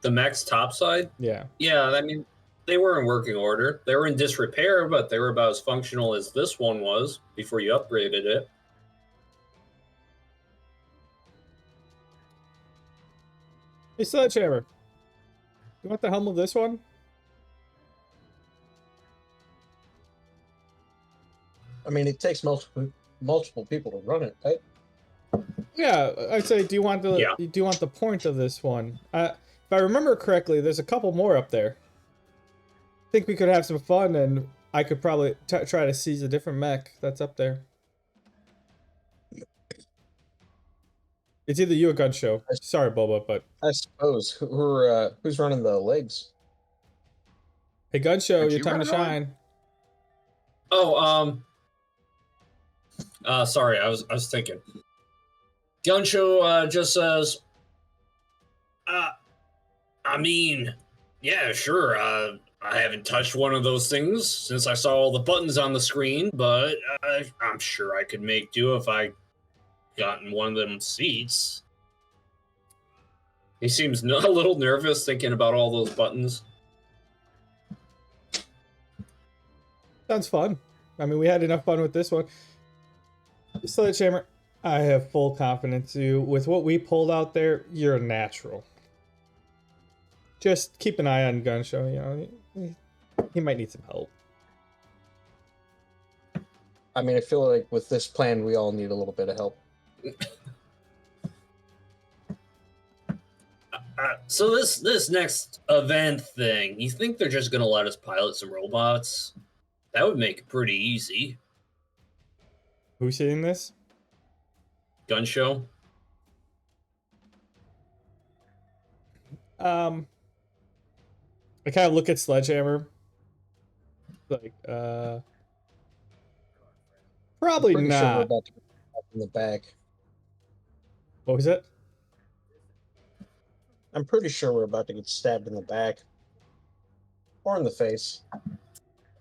The mechs topside?
Yeah.
Yeah, I mean, they were in working order. They were in disrepair, but they were about as functional as this one was before you upgraded it.
Hey, Sledgehammer. You want the helm of this one?
I mean, it takes multiple people to run it, right?
Yeah, I'd say. Do you want the point of this one? If I remember correctly, there's a couple more up there. I think we could have some fun, and I could probably try to seize a different mech that's up there. It's either you or Gun Show. Sorry, Boba, but
I suppose. Who's running the legs?
hey, Gun Show,
Aren't
your
you
time to
running
shine.
Oh, sorry, I was thinking. Gunshow just says, I mean, yeah, sure. I haven't touched one of those things since I saw all the buttons on the screen, but I'm sure I could make do if I got in one of them seats. He seems a little nervous thinking about all those buttons.
Sounds fun. I mean, we had enough fun with this one. Sledgehammer, I have full confidence in you. With what we pulled out there, you're a natural. Just keep an eye on Gun Show. You know, he might need some help.
I mean, I feel like with this plan, we all need a little bit of help.
So this next event thing, you think they're just gonna let us pilot some robots? That would make it pretty easy.
Who's saying this?
Gun show.
I kind of look at Sledgehammer. Like, probably
Pretty sure we're
not.
about to get stabbed in the back.
What was it?
I'm pretty sure we're about to get stabbed in the back. Or in the face.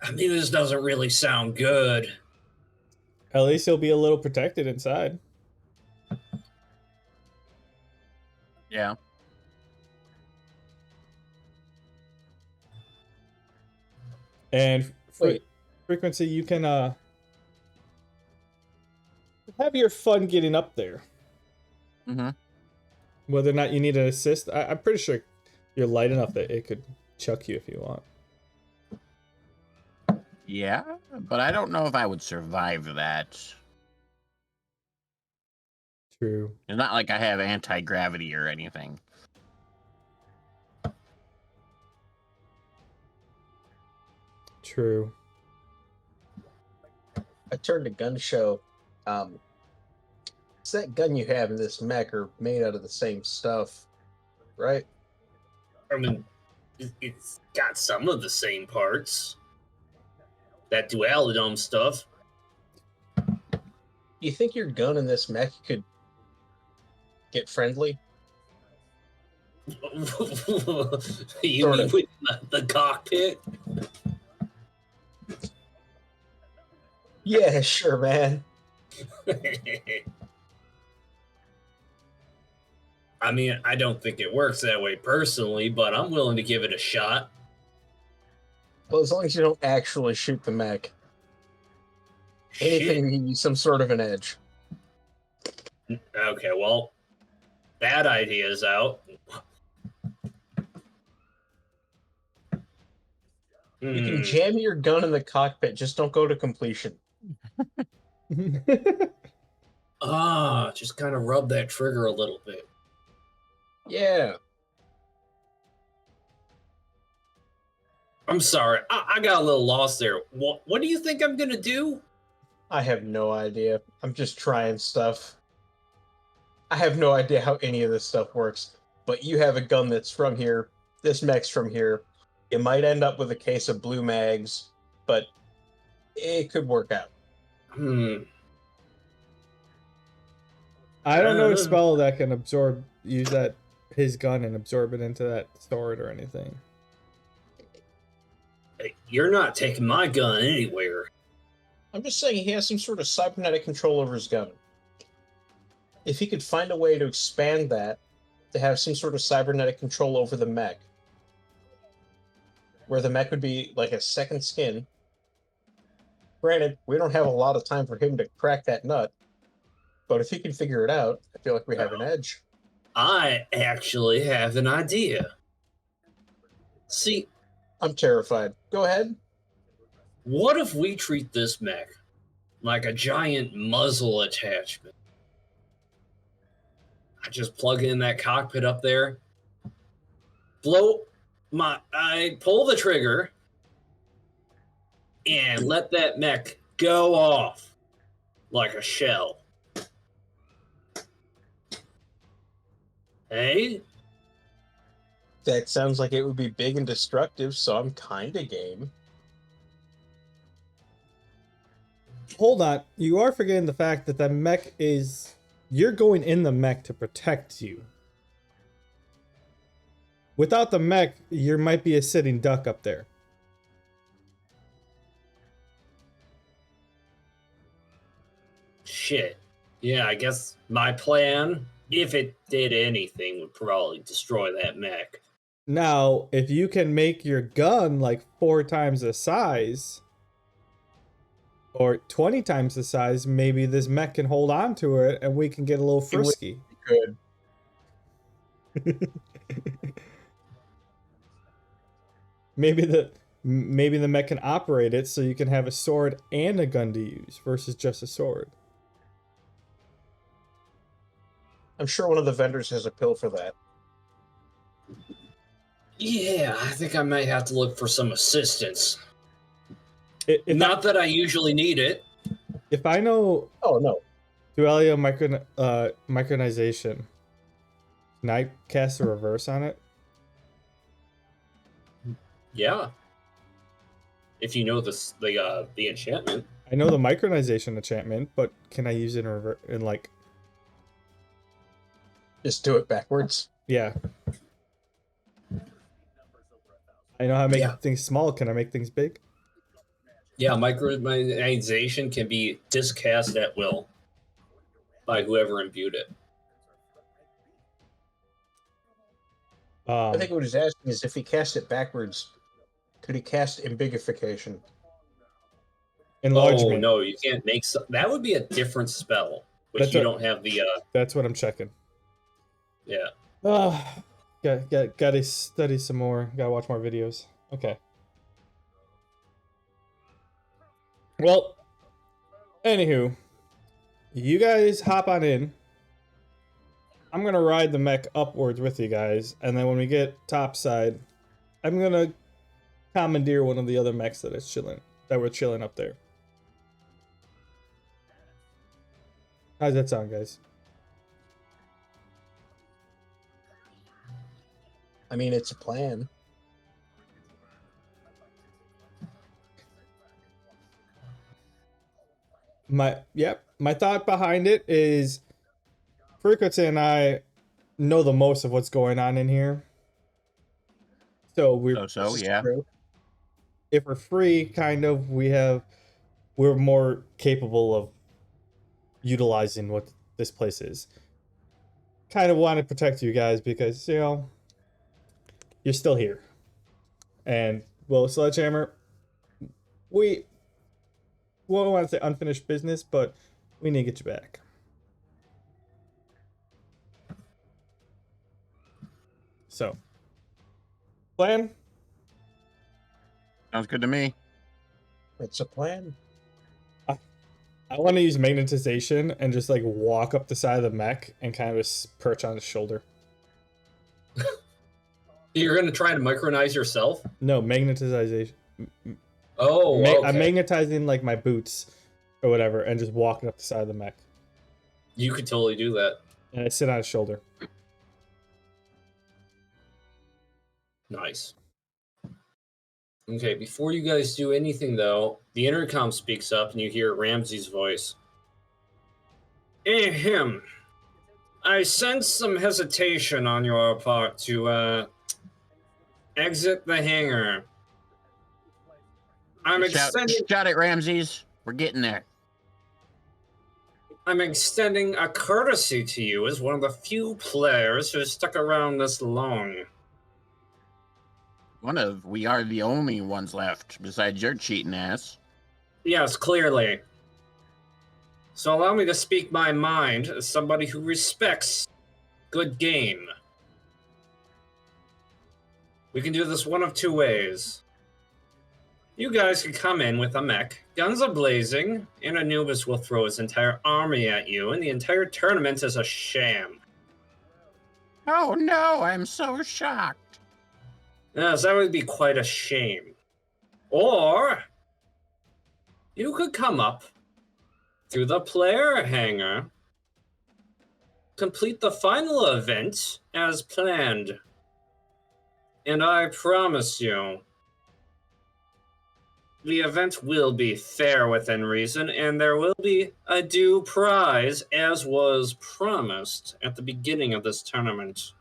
I mean, this doesn't really sound good.
At least he'll be a little protected inside.
Yeah.
And
Wait.
frequency, you can have your fun getting up there.
Mm-hmm.
Whether or not you need an assist, I'm pretty sure you're light enough that it could chuck you if you want.
Yeah, but I don't know if I would survive that.
True.
It's not like I have anti-gravity or anything.
True.
I turned to gun show. It's that gun you have in this mech are made out of the same stuff, right?
I mean, it's got some of the same parts. That dualidome stuff.
You think your gun in this mech could get friendly?
You
Sort
mean
of.
with the cockpit?
Yeah, sure, man.
I mean, I don't think it works that way personally, but I'm willing to give it a shot.
Well, as long as you don't actually shoot the mech. Anything to give you some sort of an edge.
Shit. Okay, well, that idea is out.
You can jam your gun in the cockpit, just don't go to completion.
Just kind of rub that trigger a little bit.
Yeah.
I'm sorry, I got a little lost there. What do you think I'm gonna do?
I have no idea. I'm just trying stuff. I have no idea how any of this stuff works. But you have a gun that's from here. This mech's from here. You might end up with a case of blue mags, but it could work out.
I don't know a spell that can use his gun and absorb it into that sword or anything.
Hey, you're not taking my gun anywhere.
I'm just saying he has some sort of cybernetic control over his gun. If he could find a way to expand that, to have some sort of cybernetic control over the mech, where the mech would be like a second skin. Granted, we don't have a lot of time for him to crack that nut, but if he can figure it out, I feel like we have an edge.
I actually have an idea. See,
I'm terrified. Go ahead.
what if we treat this mech like a giant muzzle attachment? I just plug in that cockpit up there, I pull the trigger, and let that mech go off like a shell. Hey?
That sounds like it would be big and destructive, so I'm kinda game.
Hold on. You are forgetting the fact that the mech is... You're going in the mech to protect you. Without the mech, you might be a sitting duck up there.
Shit. Yeah, I guess my plan, if it did anything, would probably destroy that mech.
Now, if you can make your gun like 4 times the size, or 20 times the size, maybe this mech can hold on to it and we can get a little frisky.
Good.
Maybe Maybe the mech can operate it so you can have a sword and a gun to use versus just a sword.
I'm sure one of the vendors has a pill for that.
Yeah, I think I might have to look for some assistance.
Not
that I usually need it.
If I know...
Oh, no.
Dualio micronization, can I cast a reverse on it?
Yeah. If you know the enchantment.
I know the micronization enchantment, but can I use it in like...
Just do it backwards?
Yeah. I know how to make things small. Can I make things big?
Yeah, micronization can be discast at will by whoever imbued it.
I think what he's asking is if he cast it backwards, could he cast Ambigification?
Enlargement.
Oh, no, you can't make... That would be a different spell, which you don't have the...
That's what I'm checking.
Yeah.
Gotta study some more. Gotta watch more videos. Okay. Well, anywho, you guys hop on in. I'm gonna ride the mech upwards with you guys, and then when we get topside, I'm gonna commandeer one of the other mechs that were chilling up there. How's that sound, guys?
I mean, it's a plan.
My thought behind it is Frequency and I know the most of what's going on in here. So
yeah.
If we're free, kind of, we're more capable of utilizing what this place is. Kind of want to protect you guys because, you know, you're still here. And, well, Sledgehammer, we won't want to say unfinished business, but we need to get you back. So, plan?
Sounds good to me.
It's a plan.
I want to use magnetization and just like walk up the side of the mech and kind of just perch on his shoulder.
You're going to try to micronize yourself?
No, magnetization.
Oh, okay.
I'm magnetizing like my boots or whatever and just walking up the side of the mech.
You could totally do that.
And I sit on his shoulder.
Nice. Okay, before you guys do anything, though, the intercom speaks up and you hear Ramsey's voice. Ahem. I sense some hesitation on your part to, exit the hangar.
Shout it, Ramses. We're getting there.
I'm extending a courtesy to you as one of the few players who stuck around this long.
We are the only ones left, besides your cheating ass.
Yes, clearly. So allow me to speak my mind as somebody who respects good game. We can do this one of two ways. You guys can come in with a mech, guns a-blazing, and Anubis will throw his entire army at you, and the entire tournament is a sham.
Oh no, I'm so shocked.
Yes, that would be quite a shame. Or, you could come up through the player hangar, complete the final event as planned. And I promise you, the event will be fair within reason, and there will be a due prize, as was promised at the beginning of this tournament.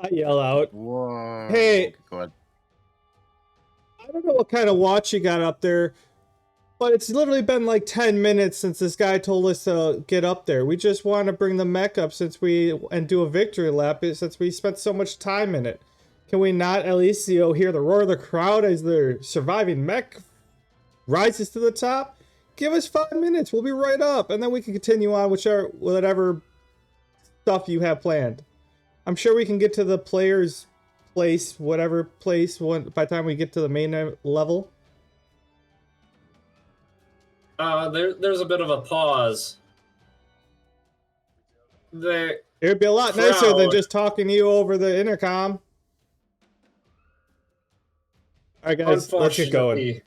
I yell out,
Whoa.
Hey,
go ahead.
I don't know what kind of watch you got up there, but it's literally been like 10 minutes since this guy told us to get up there. We just want to bring the mech up and do a victory lap since we spent so much time in it. Can we not at least, hear the roar of the crowd as the surviving mech rises to the top? Give us 5 minutes. We'll be right up, and then we can continue on with whatever stuff you have planned. I'm sure we can get to the players place, whatever place, by the time we get to the main level?
There's a bit of a pause. The
It would be a lot nicer than
crowd-
just talking to you over the intercom. All right, guys, let's get going.
Unfortunately,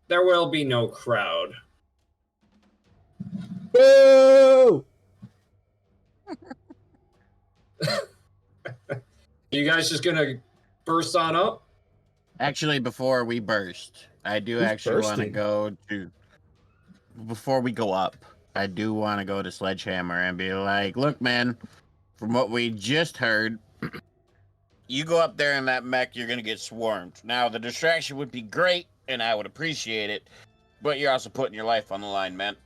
there will be no crowd.
Boo!
You guys just gonna burst on up?
Actually, before we burst, I do
Who's
actually want to
bursting?
go to. Before we go up, I do want to go to Sledgehammer and be like, look, man, from what we just heard, you go up there in that mech, you're going to get swarmed. Now, the distraction would be great, and I would appreciate it, but you're also putting your life on the line, man.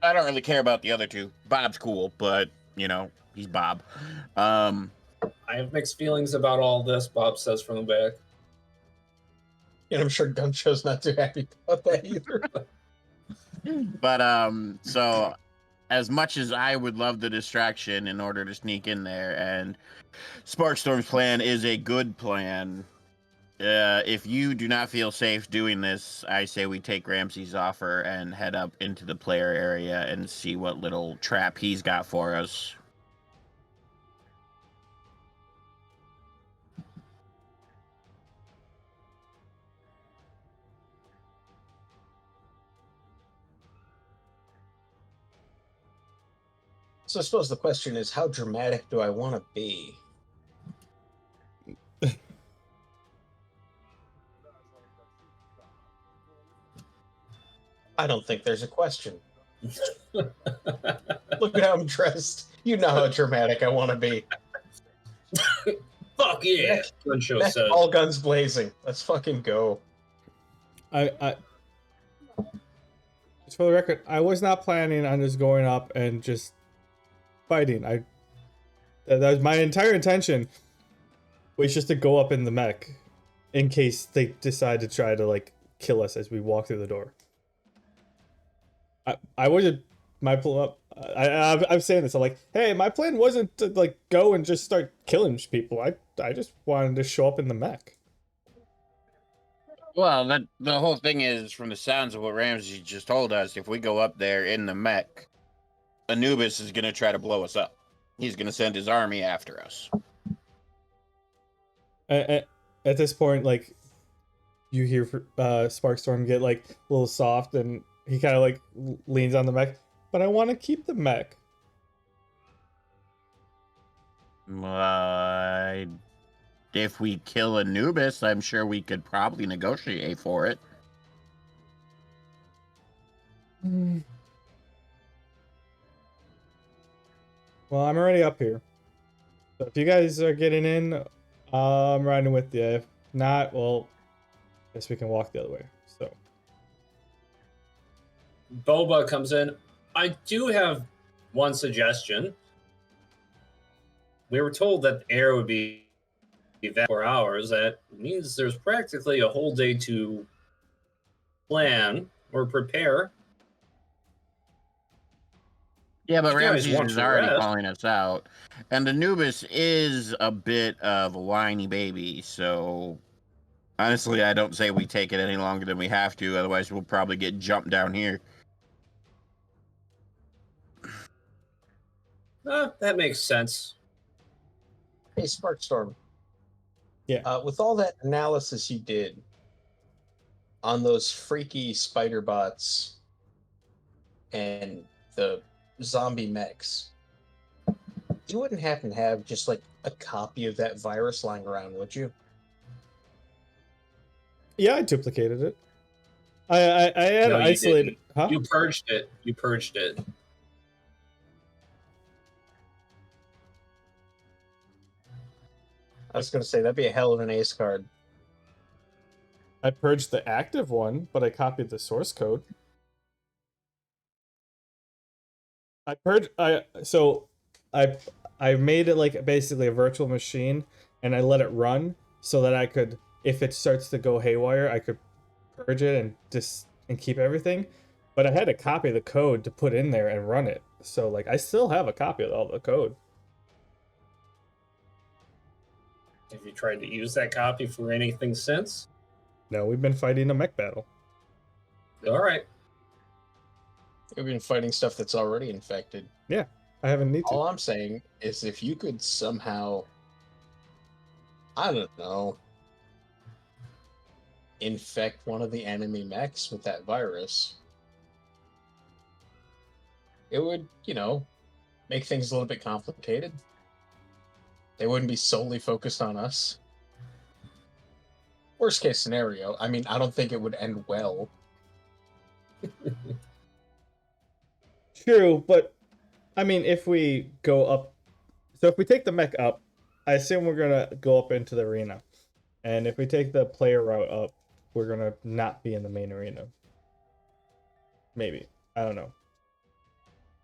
I don't really care about the other two. Bob's cool, but, you know, he's Bob.
I have mixed feelings about all this, Bob says from the back.
And I'm sure Gunshow's not too happy about that either.
But, so, as much as I would love the distraction in order to sneak in there, and Sparkstorm's plan is a good plan, if you do not feel safe doing this, I say we take Ramsey's offer and head up into the player area and see what little trap he's got for us.
So I suppose the question is, how dramatic do I want to be? I don't think there's a question. Look at how I'm dressed. You know how dramatic I want to be.
Fuck yeah, Gunshot
Mech,
says.
all guns blazing. Let's fucking go.
Just for the record, I was not planning on just going up and just fighting. That was my entire intention, was just to go up in the mech in case they decide to try to like kill us as we walk through the door. I wasn't I'm saying this. I'm like, hey, my plan wasn't to like go and just start killing people. I just wanted to show up in the mech.
Well, the whole thing is, from the sounds of what Ramsey just told us, if we go up there in the mech, Anubis is going to try to blow us up. He's going to send his army after us.
At this point, like, you hear Sparkstorm get like a little soft, and he kind of like leans on the mech. But I want to keep the mech.
If we kill Anubis, I'm sure we could probably negotiate for it.
Well, I'm already up here. So if you guys are getting in, I'm riding with you. If not, well, I guess we can walk the other way. So
Boba comes in. I do have one suggestion. We were told that air would be 4 hours. That means there's practically a whole day to plan or prepare.
Yeah, but
You guys
Ramses
want
is
to
already
rest.
calling us out. And Anubis is a bit of a whiny baby, so honestly, I don't say we take it any longer than we have to, otherwise we'll probably get jumped down here.
That makes sense.
Hey, Sparkstorm.
Yeah.
With all that analysis you did on those freaky spider bots and the zombie mechs, you wouldn't happen to have just like a copy of that virus lying around, would you?
yeah, I duplicated it. I had
No, you
isolated.
didn't.
Huh?
You purged it. You purged it.
I was going to say, that'd be a hell of an ace card.
I purged the active one, but I copied the source code. I made it like basically a virtual machine, and I let it run so that I could, if it starts to go haywire, I could purge it and keep everything. But I had to copy the code to put in there and run it. So like I still have a copy of all the code.
Have you tried to use that copy for anything since?
No, we've been fighting a mech battle.
All right.
We've been fighting stuff that's already infected.
I haven't need to.
All I'm saying is if you could somehow, I don't know, infect one of the enemy mechs with that virus, it would, make things a little bit complicated. They wouldn't be solely focused on us. Worst case scenario, I mean, I don't think it would end well.
True, but I mean, if we go up, so if we take the mech up, I assume we're gonna go up into the arena, and if we take the player route up, we're gonna not be in the main arena. Maybe, I don't know.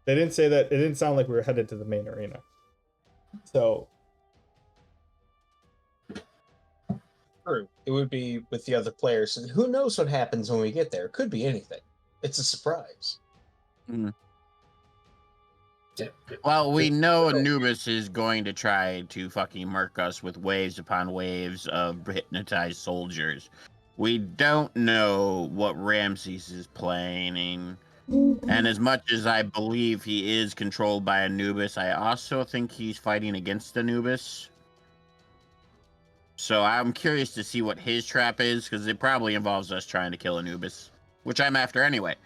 They didn't say that. It didn't sound like we were headed to the main arena. So
True. It would be with the other players. And who knows what happens when we get there? It could be anything. It's a surprise.
Well, we know Anubis is going to try to fucking murk us with waves upon waves of hypnotized soldiers. We don't know what Ramses is planning. And as much as I believe he is controlled by Anubis, I also think he's fighting against Anubis. So I'm curious to see what his trap is, because it probably involves us trying to kill Anubis, which I'm after anyway.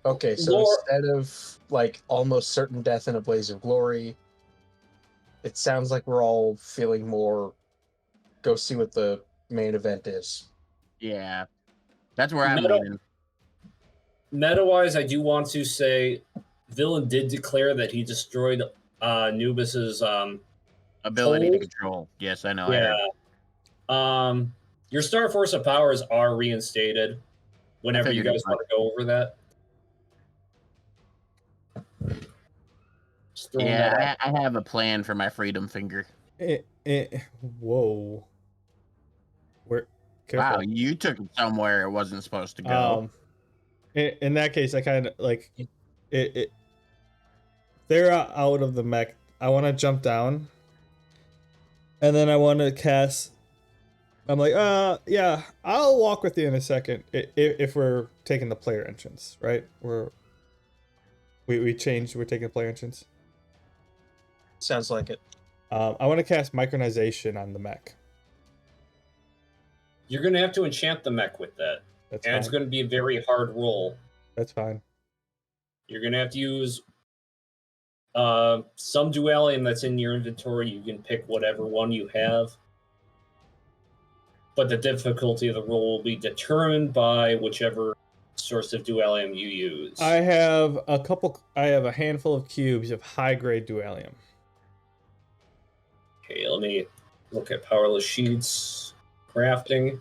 Okay, so instead of like almost certain death in a blaze of glory, it sounds like we're all feeling more go see what the main event is.
Yeah. That's where I'm leaning.
Meta-wise, I do want to say Villain did declare that he destroyed Anubis's
ability to
hold.
control. Yes, I know.
Yeah. Your Star Force of Powers are reinstated whenever you guys want to go over that.
Yeah, I have a plan for my freedom finger.
Whoa. Where? Careful.
Wow, you took it somewhere it wasn't supposed to go.
In that case, I kind of like it. They're out of the mech. I want to jump down, and then I want to cast. I'm like, yeah, I'll walk with you in a second if we're taking the player entrance, right? We changed. We're taking the player entrance.
Sounds like it.
I want to cast micronization on the mech.
You're going to have to enchant the mech with that.
That's
and
fine.
It's going to be a very hard roll.
That's fine.
You're going to have to use some dualium that's in your inventory. You can pick whatever one you have. But the difficulty of the roll will be determined by whichever source of dualium you use.
I have a handful of cubes of high-grade dualium.
Okay, let me look at Powerless sheets. Crafting.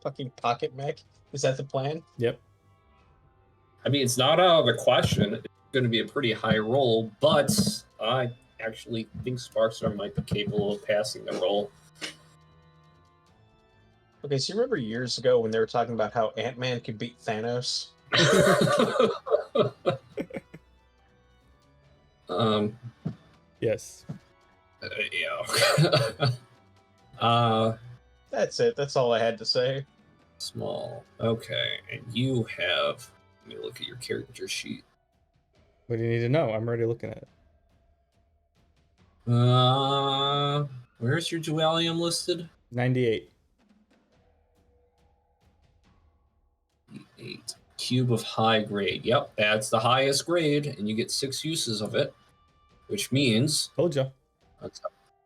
Fucking pocket mech? Is that the plan?
Yep.
I mean, it's not out of the question. It's going to be a pretty high roll, but I actually think Sparkstar might be capable of passing the roll.
Okay, so you remember years ago when they were talking about how Ant-Man could beat Thanos?
Yes.
Yeah.
That's it. That's all I had to say.
Small. Okay, and you have... Let me look at your character sheet.
What do you need to know? I'm already looking at it.
Where's your dualium listed?
98.
8. Cube of high grade. Yep, that's the highest grade, and you get 6 uses of it, which means...
Told ya.
On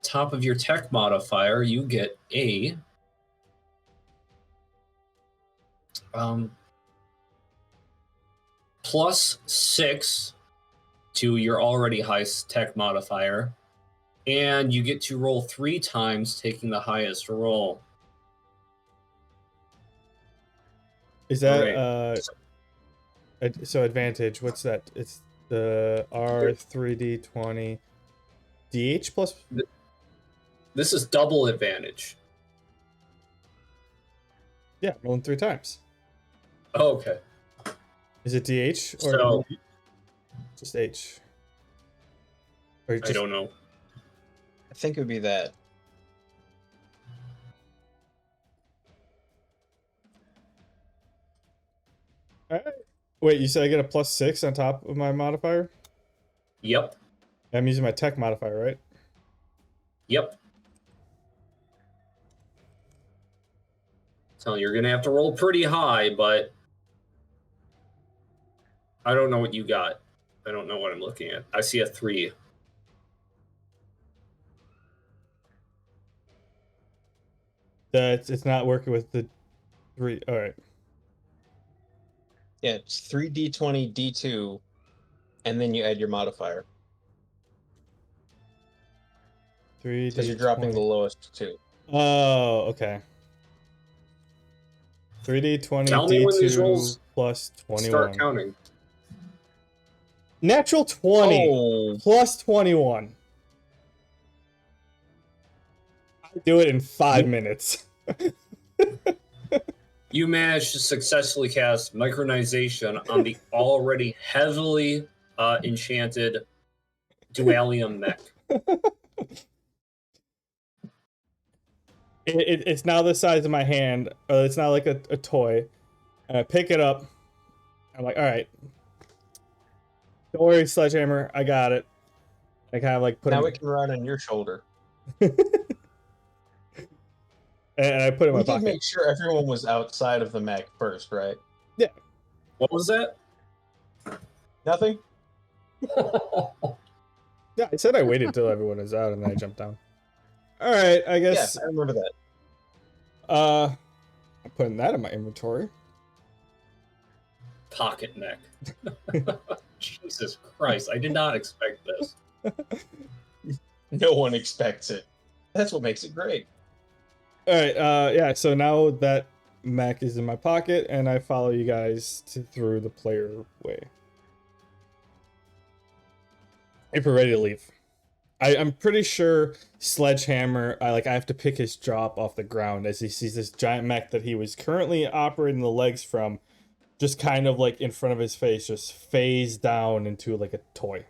top of your tech modifier, you get a... +6 to your already high tech modifier, and you get to roll 3 times, taking the highest roll.
Is that so advantage? What's that? It's the R3D20 DH plus.
This is double advantage.
Yeah, rolling 3 times.
Oh, okay.
Is it DH or
so,
just H? Or just,
I don't know.
think it would be that.
All right. Wait, you said I get a +6 on top of my modifier?
Yep.
I'm using my tech modifier, right?
Yep. So you're gonna have to roll pretty high, but I don't know what you got. I don't know what I'm looking at. I see a 3.
It's not working with the 3. All right.
Yeah, it's 3d20 d2, and then you add your modifier
3
because you're dropping the lowest two.
Oh, okay. 3d20
Tell me when these
d2
rolls
plus 21.
start counting.
Natural 20
Oh,
plus 21. I do it in 5 minutes.
You managed to successfully cast Micronization on the already heavily enchanted Dualium Mech.
It's now the size of my hand. It's not like a toy. And I pick it up. I'm like, all right. Don't worry, Sledgehammer. I got it. I kind of like put
now
him...
it can ride on your shoulder.
And I put it in my
We did
pocket.
make sure everyone was outside of the mech first, right?
What was that?
Nothing?
Yeah, I said I waited till everyone was out and then I jumped down. All right, I guess.
Yeah, I remember that.
I'm putting that in my inventory.
Pocket Mech. Jesus Christ, I did not expect this.
No one expects it. That's what makes it great.
All right, yeah. So now that mech is in my pocket, and I follow you guys through the player way. If we're ready to leave, I'm pretty sure Sledgehammer. I have to pick his drop off the ground as he sees this giant mech that he was currently operating the legs from, just kind of like in front of his face, just phase down into like a toy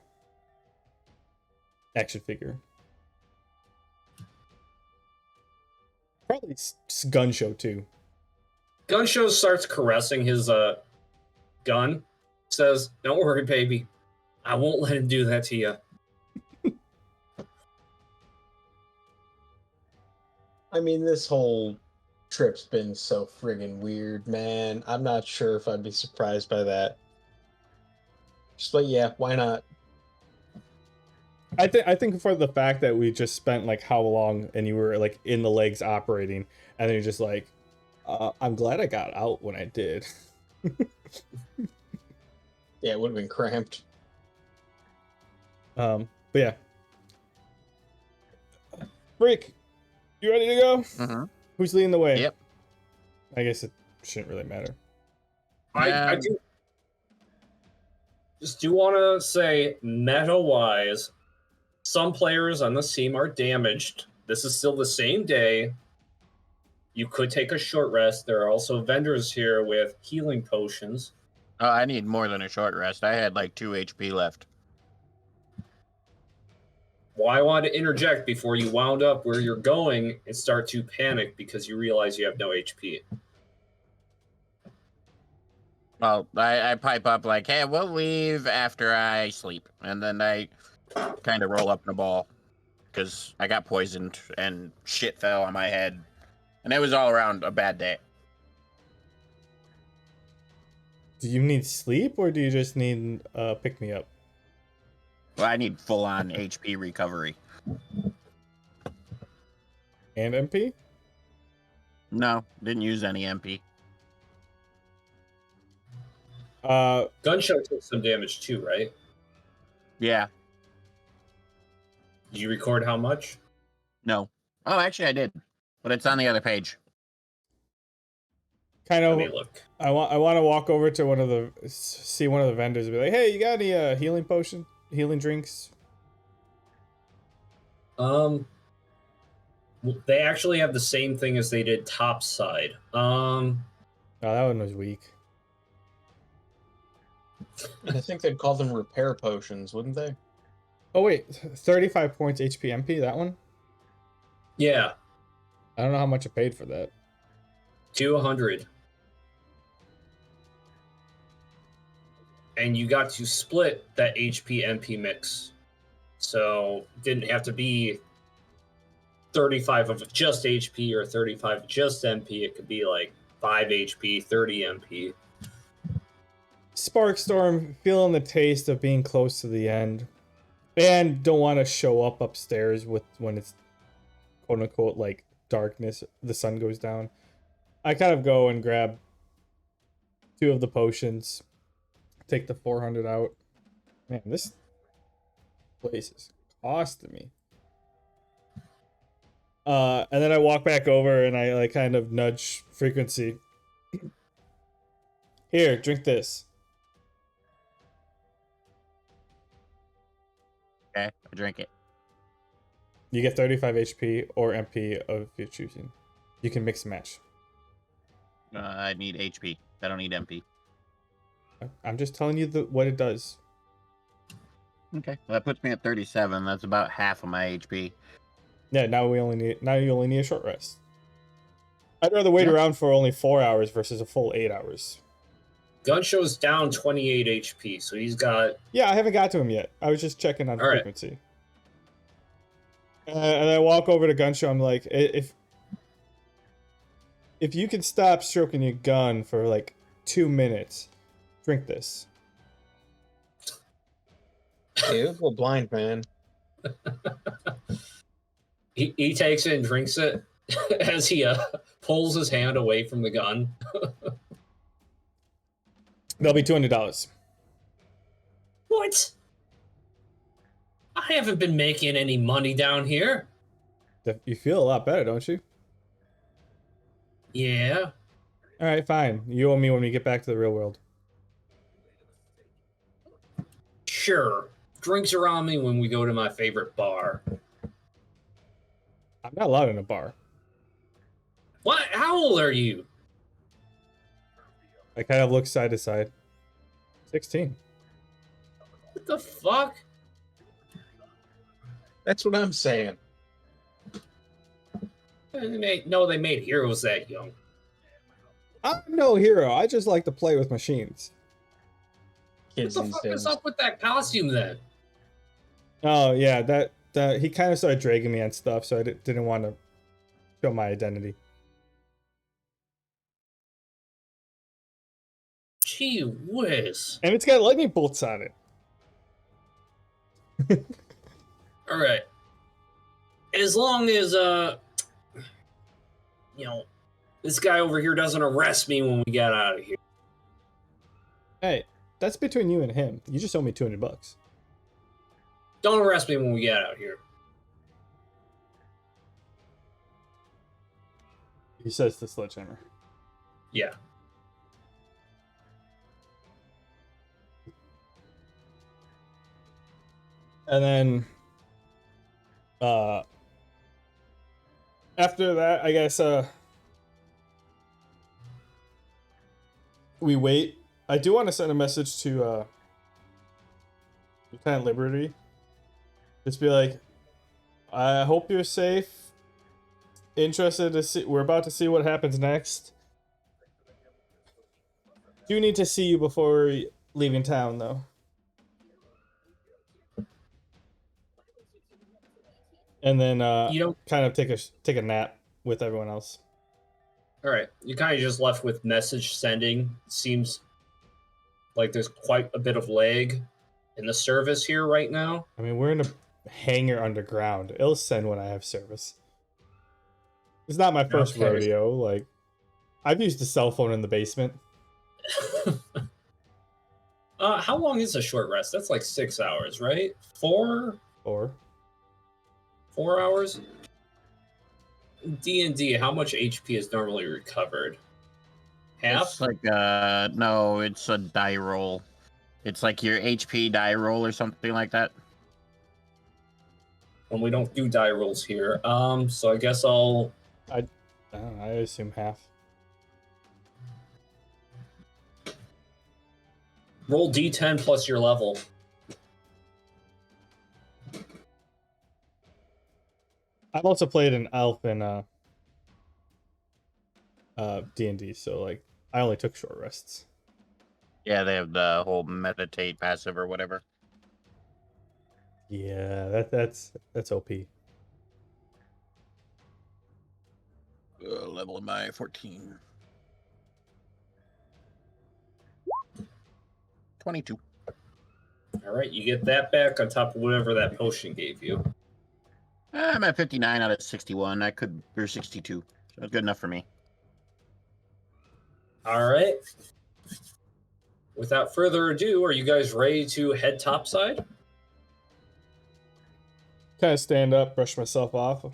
action figure. Probably gun show too.
Gunshow starts caressing his gun, says, "Don't worry, baby. I won't let him do that to you."
I mean, this whole trip's been so friggin' weird, man. I'm not sure if I'd be surprised by that. Just like, yeah, why not?
I think for the fact that we just spent like how long and you were like in the legs operating, and then you're just like, I'm glad I got out when I did.
Yeah, it would have been cramped.
But yeah. Freak, you ready to go?
Mm-hmm.
Who's leading the way?
Yep.
I guess it shouldn't really matter.
I do just do want to say, meta-wise, some players on this team are damaged. This is still the same day. You could take a short rest. There are also vendors here with healing potions.
Oh, I need more than a short rest. I had like 2 HP left.
Well, I wanted to interject before you wound up where you're going and start to panic because you realize you have no HP.
Well, I pipe up like, hey, we'll leave after I sleep. And then I kind of roll up in a ball because I got poisoned and shit fell on my head. And it was all around a bad day.
Do you need sleep or do you just need pick me up?
Well, I need full-on HP recovery.
And MP?
No, didn't use any MP.
Gunshot took some damage too, right?
Yeah,
Did you record how much?
no. Oh, actually, I did. But it's on the other page.
Kind
Let
of.
me look.
I want to walk over to one of the vendors and be like, hey, you got any healing potion, healing drinks?
They actually have the same thing as they did topside.
Oh, that one was weak.
I think they'd call them repair potions, wouldn't they?
Oh wait, 35 points HP MP, that one?
Yeah,
I don't know how much I paid for that.
200. And you got to split that HP MP mix. So it didn't have to be 35 of just HP or 35 of just MP. It could be like 5 HP, 30 MP.
Sparkstorm, feeling the taste of being close to the end, and don't want to show up upstairs with when it's quote unquote like darkness, the sun goes down. I kind of go and grab 2 of the potions, take the 400 out. Man, this place is costing me. And then I walk back over and I like kind of nudge Frequency. Here, drink this.
Okay, I drink it.
You get 35 HP or MP of your choosing. You can mix and match.
I need HP. I don't need MP.
I'm just telling you what it does.
Okay, well, that puts me at 37. That's about half of my HP.
Yeah, now you only need a short rest. I'd rather wait
Yeah.
around for only 4 hours versus a full 8 hours.
Gun show's down 28 HP, so he's got.
Yeah, I haven't got to him yet. I was just checking on
All right.
Frequency. And I walk over to Gunshow. I'm like, if you can stop stroking your gun for like 2 minutes, drink this.
Ew, a blind man.
He takes it and drinks it as he pulls his hand away from the gun.
That'll be $200.
What? I haven't been making any money down here.
You feel a lot better, don't you?
Yeah.
All right, fine. You owe me when we get back to the real world.
Sure. Drinks are on me when we go to my favorite bar.
I'm not allowed in a bar.
What? How old are you?
I kind of look side to side. 16.
What the fuck?
That's what I'm saying.
They made heroes that young.
I'm no hero. I just like to play with machines.
Kids
What the
these
fuck
days.
is up with that costume then?
Oh yeah, that he kind of started dragging me on stuff, so I didn't want to show my identity.
Gee whiz.
And it's got lightning bolts on it.
All right. As long as this guy over here doesn't arrest me when we get out of here.
Hey, that's between you and him. You just owe me $200.
Don't arrest me when we get out here.
He says to Sledgehammer.
Yeah.
And then after that, I guess we wait. I do want to send a message to Lieutenant Liberty. Just be like, I hope you're safe. Interested to see. We're about to see what happens next. Do need to see you before leaving town, though. And then kind of take a nap with everyone else.
All right. You kind of just left with message sending. Seems like there's quite a bit of lag in the service here right now.
I mean, we're in a hangar underground. It'll send when I have service. It's not my first rodeo. Like, I've used a cell phone in the basement.
How long is a short rest? That's like 6 hours, right? 4?
Or
4 hours? D&D, how much HP is normally recovered? Half?
It's like no, it's a die roll. It's like your HP die roll or something like that.
And we don't do die rolls here. So I guess
I don't know, I assume half.
roll D10 plus your level.
I've also played an elf in D&D, so like I only took short rests.
Yeah, they have the whole meditate passive or whatever.
Yeah, that's OP.
Level am I? 14. 22.
All right, you get that back on top of whatever that potion gave you.
I'm at 59 out of 61. I could, or 62. So that's good enough for me.
All right. Without further ado, are you guys ready to head topside?
Kind of stand up, brush myself off.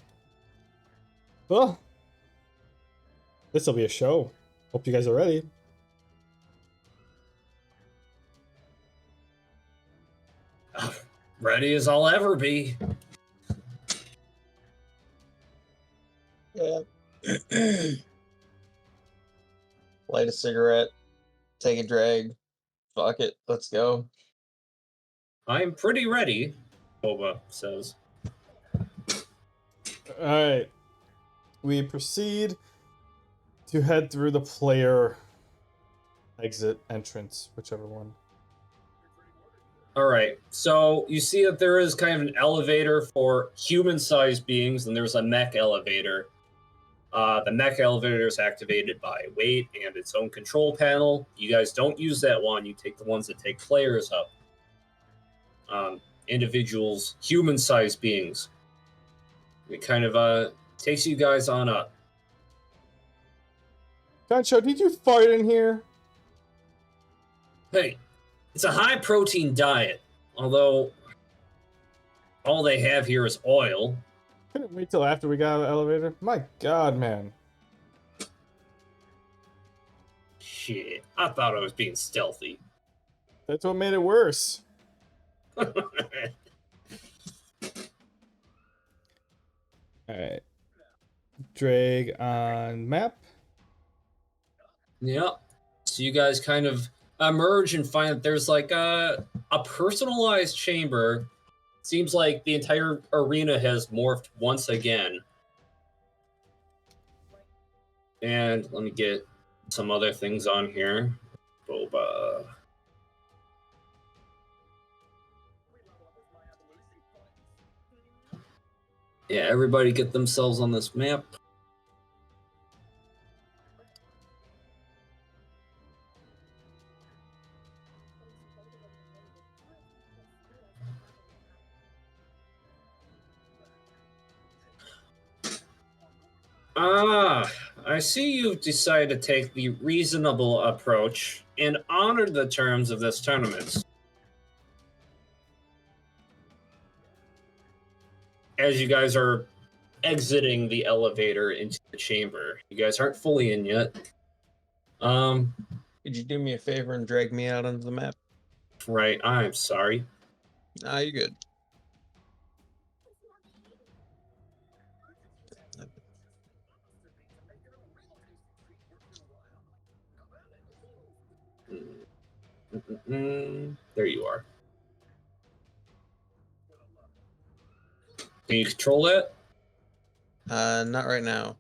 Well, this will be a show. Hope you guys are ready.
Ready as I'll ever be.
Yeah. Light a cigarette. Take a drag. Fuck it. Let's go.
I'm pretty ready, Boba says.
Alright. We proceed to head through the player exit entrance, whichever one.
All right, so you see that there is kind of an elevator for human-sized beings, and there's a mech elevator. The mech elevator is activated by weight and its own control panel. You guys don't use that one. You take the ones that take players up. Individuals, human-sized beings. It kind of takes you guys on up.
Concho, did you fart in here?
Hey, it's a high-protein diet, although all they have here is oil.
Couldn't wait till after we got out of the elevator. My god, man.
Shit, I thought I was being stealthy.
That's what made it worse. Alright. Drag on map.
Yeah. So you guys kind of emerge and find that there's like a personalized chamber. Seems like the entire arena has morphed once again. And let me get some other things on here. Boba. Yeah, everybody get themselves on this map. I see you've decided to take the reasonable approach and honor the terms of this tournament. As you guys are exiting the elevator into the chamber, you guys aren't fully in yet.
Could you do me a favor and drag me out onto the map?
Right, I'm sorry.
Nah, you're good.
There you are. Can you control it?
Not right now.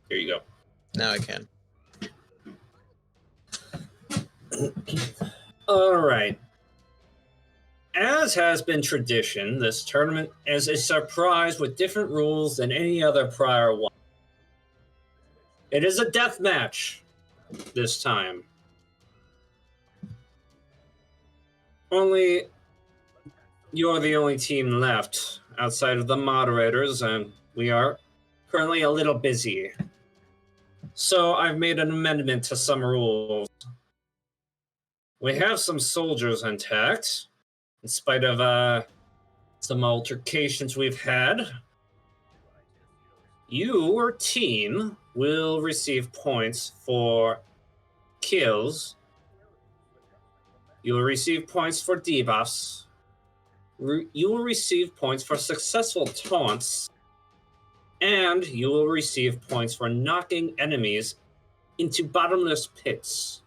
Here you go.
Now I can.
All right. As has been tradition, this tournament is a surprise with different rules than any other prior one. It is a death match this time. Only you're the only team left outside of the moderators, and we are currently a little busy. So I've made an amendment to some rules. We have some soldiers intact, in spite of some altercations we've had. Your team will receive points for kills. You will receive points for debuffs. You will receive points for successful taunts. And you will receive points for knocking enemies into bottomless pits.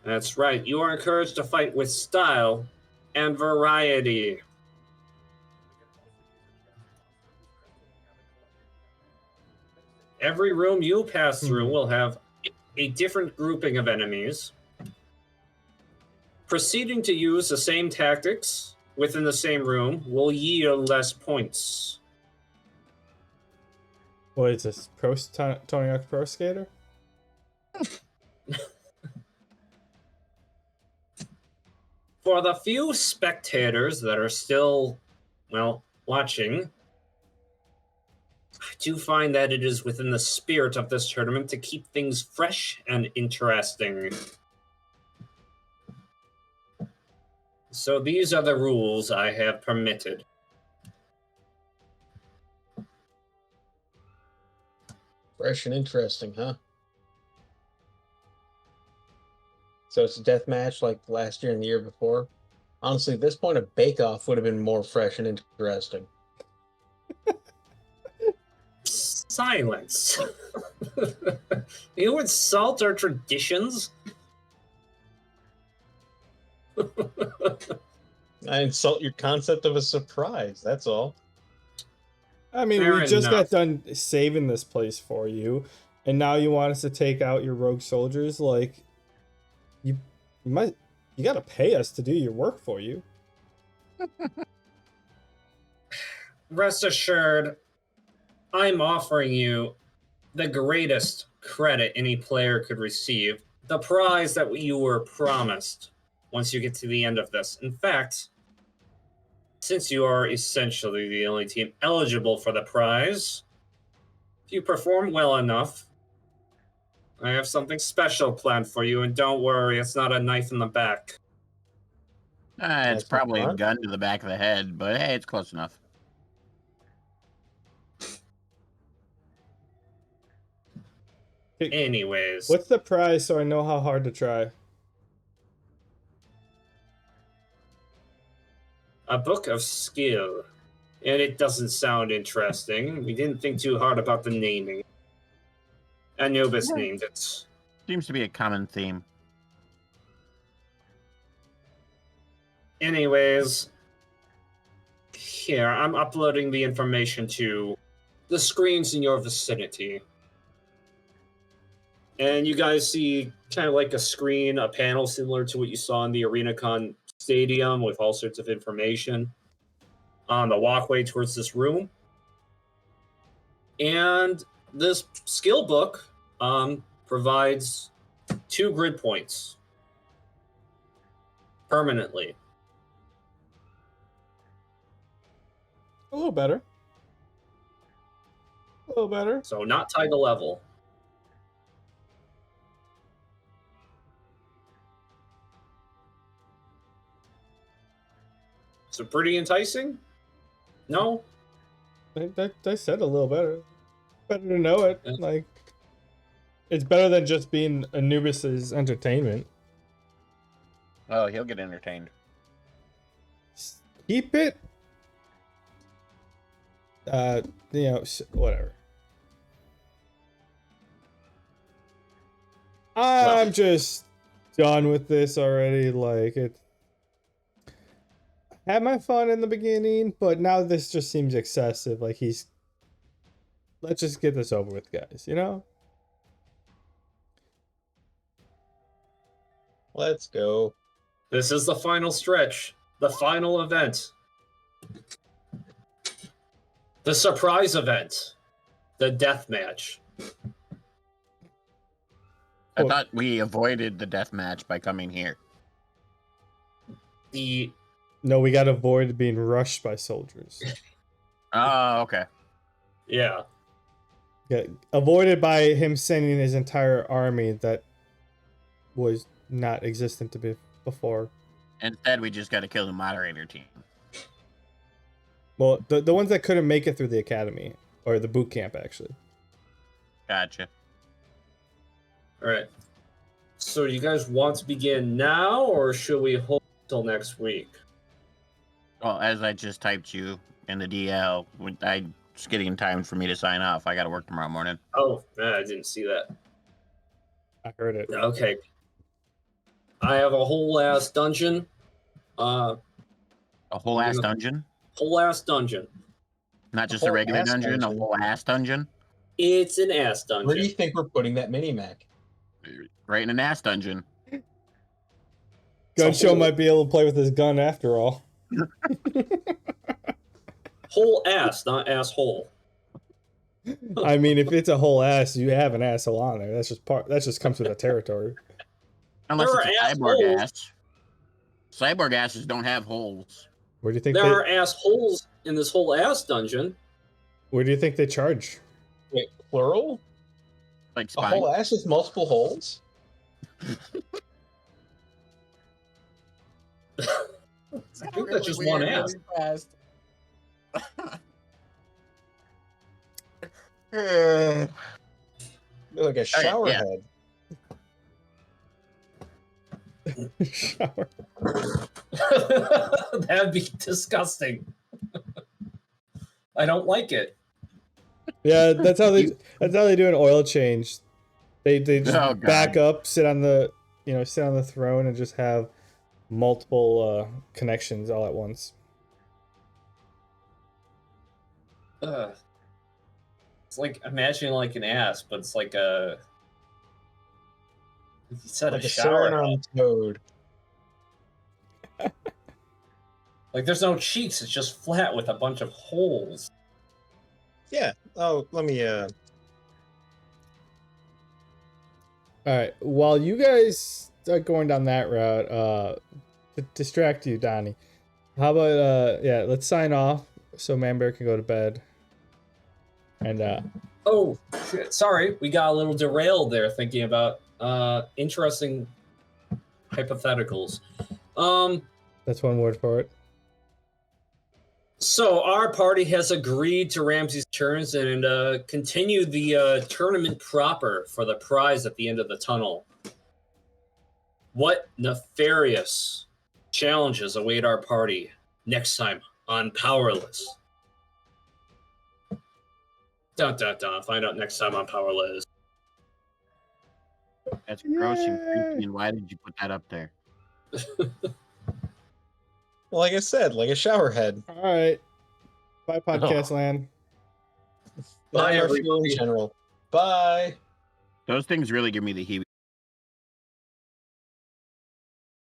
That's right. You are encouraged to fight with style and variety. Every room you pass through will have a different grouping of enemies. Proceeding to use the same tactics within the same room will yield less points.
What is this? Tony Hawk Pro Skater?
For the few spectators that are still, well, watching, I do find that it is within the spirit of this tournament to keep things fresh and interesting. So these are the rules I have permitted.
Fresh and interesting, huh? So it's a death match like last year and the year before. Honestly, at this point, a bake-off would have been more fresh and interesting.
Silence. You insult our traditions?
I insult your concept of a surprise, that's all.
I mean,
Fair
we just
enough.
got done saving this place for you, and now you want us to take out your rogue soldiers? Like, you gotta pay us to do your work for you.
Rest assured, I'm offering you the greatest credit any player could receive, the prize that you were promised once you get to the end of this. In fact, since you are essentially the only team eligible for the prize, if you perform well enough, I have something special planned for you, and don't worry, it's not a knife in the back.
It's
That's
probably a
fun.
gun to the back of the head, but hey, it's close enough.
Anyways,
What's the prize so I know how hard to try?
a book of skill. And it doesn't sound interesting. We didn't think too hard about the naming. Anubis named it.
Seems to be a common theme.
Anyways, here, I'm uploading the information to the screens in your vicinity. And you guys see kind of like a screen, a panel similar to what you saw in the ArenaCon Stadium with all sorts of information on the walkway towards this room. And this skill book provides 2 grid points permanently.
A little better. A little better.
So not tied to level. So pretty enticing? No?
I said a little better. Better to know it.
Yeah.
Like, it's better than just being Anubis's entertainment.
Oh, he'll get entertained.
Keep it. Whatever. I'm just done with this already. Like, it had my fun in the beginning, but now this just seems excessive. Like, let's just get this over with, guys, you know?
Let's go.
This is the final stretch. The final event. The surprise event. The death match.
I thought we avoided the death match by coming here.
No, we gotta avoid being rushed by soldiers.
Oh, okay.
Yeah.
Yeah, avoided by him sending his entire army that was not existent to be before.
Instead, we just got to kill the moderator team.
Well, the ones that couldn't make it through the academy or the boot camp, actually.
Gotcha.
All right. So you guys want to begin now, or should we hold till next week?
Well, as I just typed you in the DL, it's getting time for me to sign off. I got to work tomorrow morning.
Oh, I didn't see that.
I heard it.
Okay. I have a whole ass dungeon.
A whole ass
gonna-
dungeon?
Whole ass dungeon.
Not just a
whole
regular
ass
dungeon, a
dungeon?
whole ass dungeon?
It's an ass dungeon.
Where do you think we're putting that mini Mech?
Right in an ass dungeon.
Gun
It's a
show
hole.
might be able to play with his gun after all.
Whole ass, not asshole.
I mean, if it's a whole ass, you have an asshole on there. That's just part. That just comes with the territory.
Unless
There
it's
are
a cyborg
assholes.
ass. Cyborg asses don't have holes.
Where do you think
There
they?
are assholes in this whole ass dungeon.
Where do you think they charge?
Wait, plural?
Like
A
spine.
whole ass with multiple holes?
I think that's just one ass.
Like a shower
yeah.
head.
Shower.
That'd be disgusting. I don't like it.
Yeah, that's how they. That's how they do an oil change. They just
Oh, God.
back up, sit on the throne, and just have multiple connections all at once.
It's like imagining like an ass, but it's like a. You said
Like
a
a
shower.
Suriname toad.
Like there's no cheeks. It's just flat with a bunch of holes.
Yeah. Oh, let me
All right. While you guys are going down that route, to distract you, Donnie, how about yeah, let's sign off so Manbear can go to bed. And
Oh shit! Sorry, we got a little derailed there thinking about interesting hypotheticals.
that's one word for it.
So our party has agreed to Ramsey's terms and continue the tournament proper for the prize at the end of the tunnel. What nefarious challenges await our party next time on Powerless? Dun dun dun. Find out next time on Powerless.
That's gross and
Yay.
creepy. And why did you put that up there?
Well, like I said, like a shower head.
All right. Bye, podcast land.
Bye,
Not our
everybody.
fuel in general. Bye.
Those things really give me the heebie.